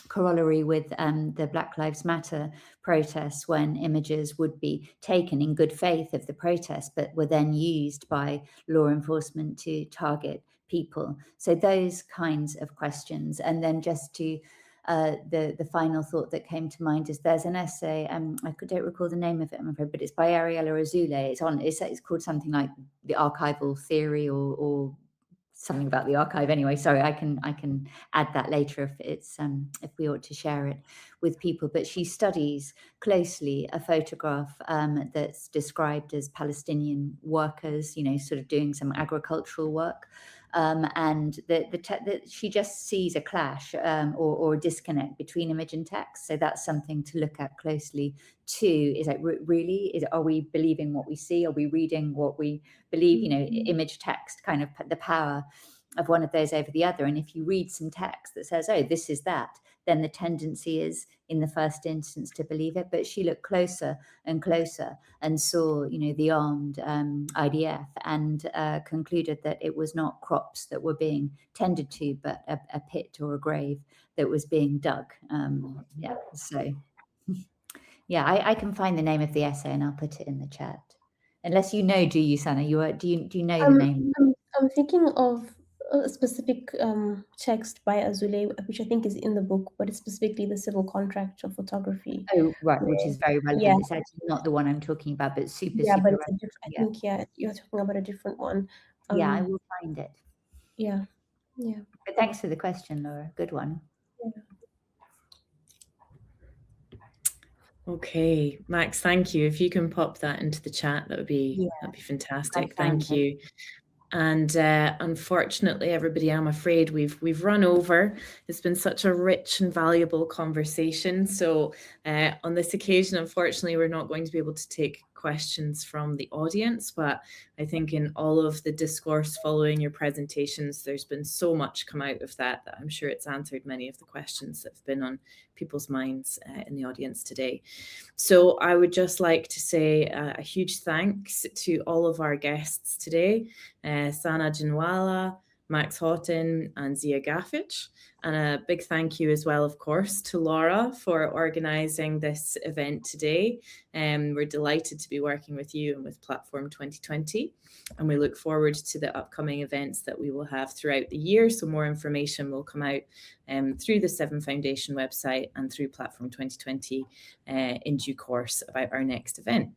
corollary with the Black Lives Matter protests, when images would be taken in good faith of the protest, but were then used by law enforcement to target people. So those kinds of questions. And then just to the final thought that came to mind is there's an essay, I don't recall the name of it, I'm afraid, but it's by Ariella Azule. It's called something like The Archival Theory or something about the archive. Anyway, sorry, I can add that later if it's if we ought to share it with people. But she studies closely a photograph that's described as Palestinian workers, sort of doing some agricultural work, and she just sees a clash or a disconnect between image and text. So that's something to look at closely too. Is like, really, are we believing what we see? Are we reading what we believe? Image, text, kind of the power of one of those over the other. And if you read some text that says, oh, this is that, then the tendency is in the first instance to believe it. But she looked closer and closer and saw, the armed IDF, and concluded that it was not crops that were being tended to, but a pit or a grave that was being dug. So yeah, I can find the name of the essay and I'll put it in the chat. Unless do you, Sana? Do you know the name? I'm thinking of a specific text by Azule, which I think is in the book, but it's specifically the civil contract of photography. Oh, right, which is very relevant. Yeah. It's actually not the one I'm talking about, but super, yeah, super but it's a different. I think you're talking about a different one. Yeah, I will find it. Yeah. But thanks for the question, Laura. Good one. Yeah. Okay, Max, thank you. If you can pop that into the chat, that'd be fantastic. Thank you. And unfortunately, everybody, I'm afraid we've run over. It's been such a rich and valuable conversation. So on this occasion, unfortunately, we're not going to be able to take questions from the audience, but I think in all of the discourse following your presentations, there's been so much come out of that I'm sure it's answered many of the questions that have been on people's minds in the audience today. So I would just like to say a huge thanks to all of our guests today, Sana Ginwalla, Max Houghton and Ziyah Gafić. And a big thank you as well, of course, to Laura for organising this event today. We're delighted to be working with you and with Platform 2020. And we look forward to the upcoming events that we will have throughout the year. So more information will come out through the VII Foundation website and through Platform 2020 in due course about our next event.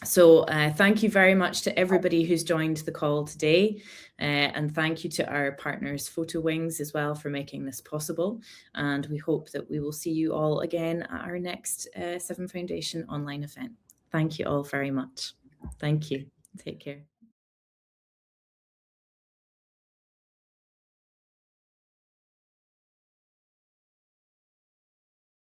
So thank you very much to everybody who's joined the call today. And thank you to our partners PhotoWings as well for making this possible. And we hope that we will see you all again at our next VII Foundation online event. Thank you all very much. Thank you. Take care.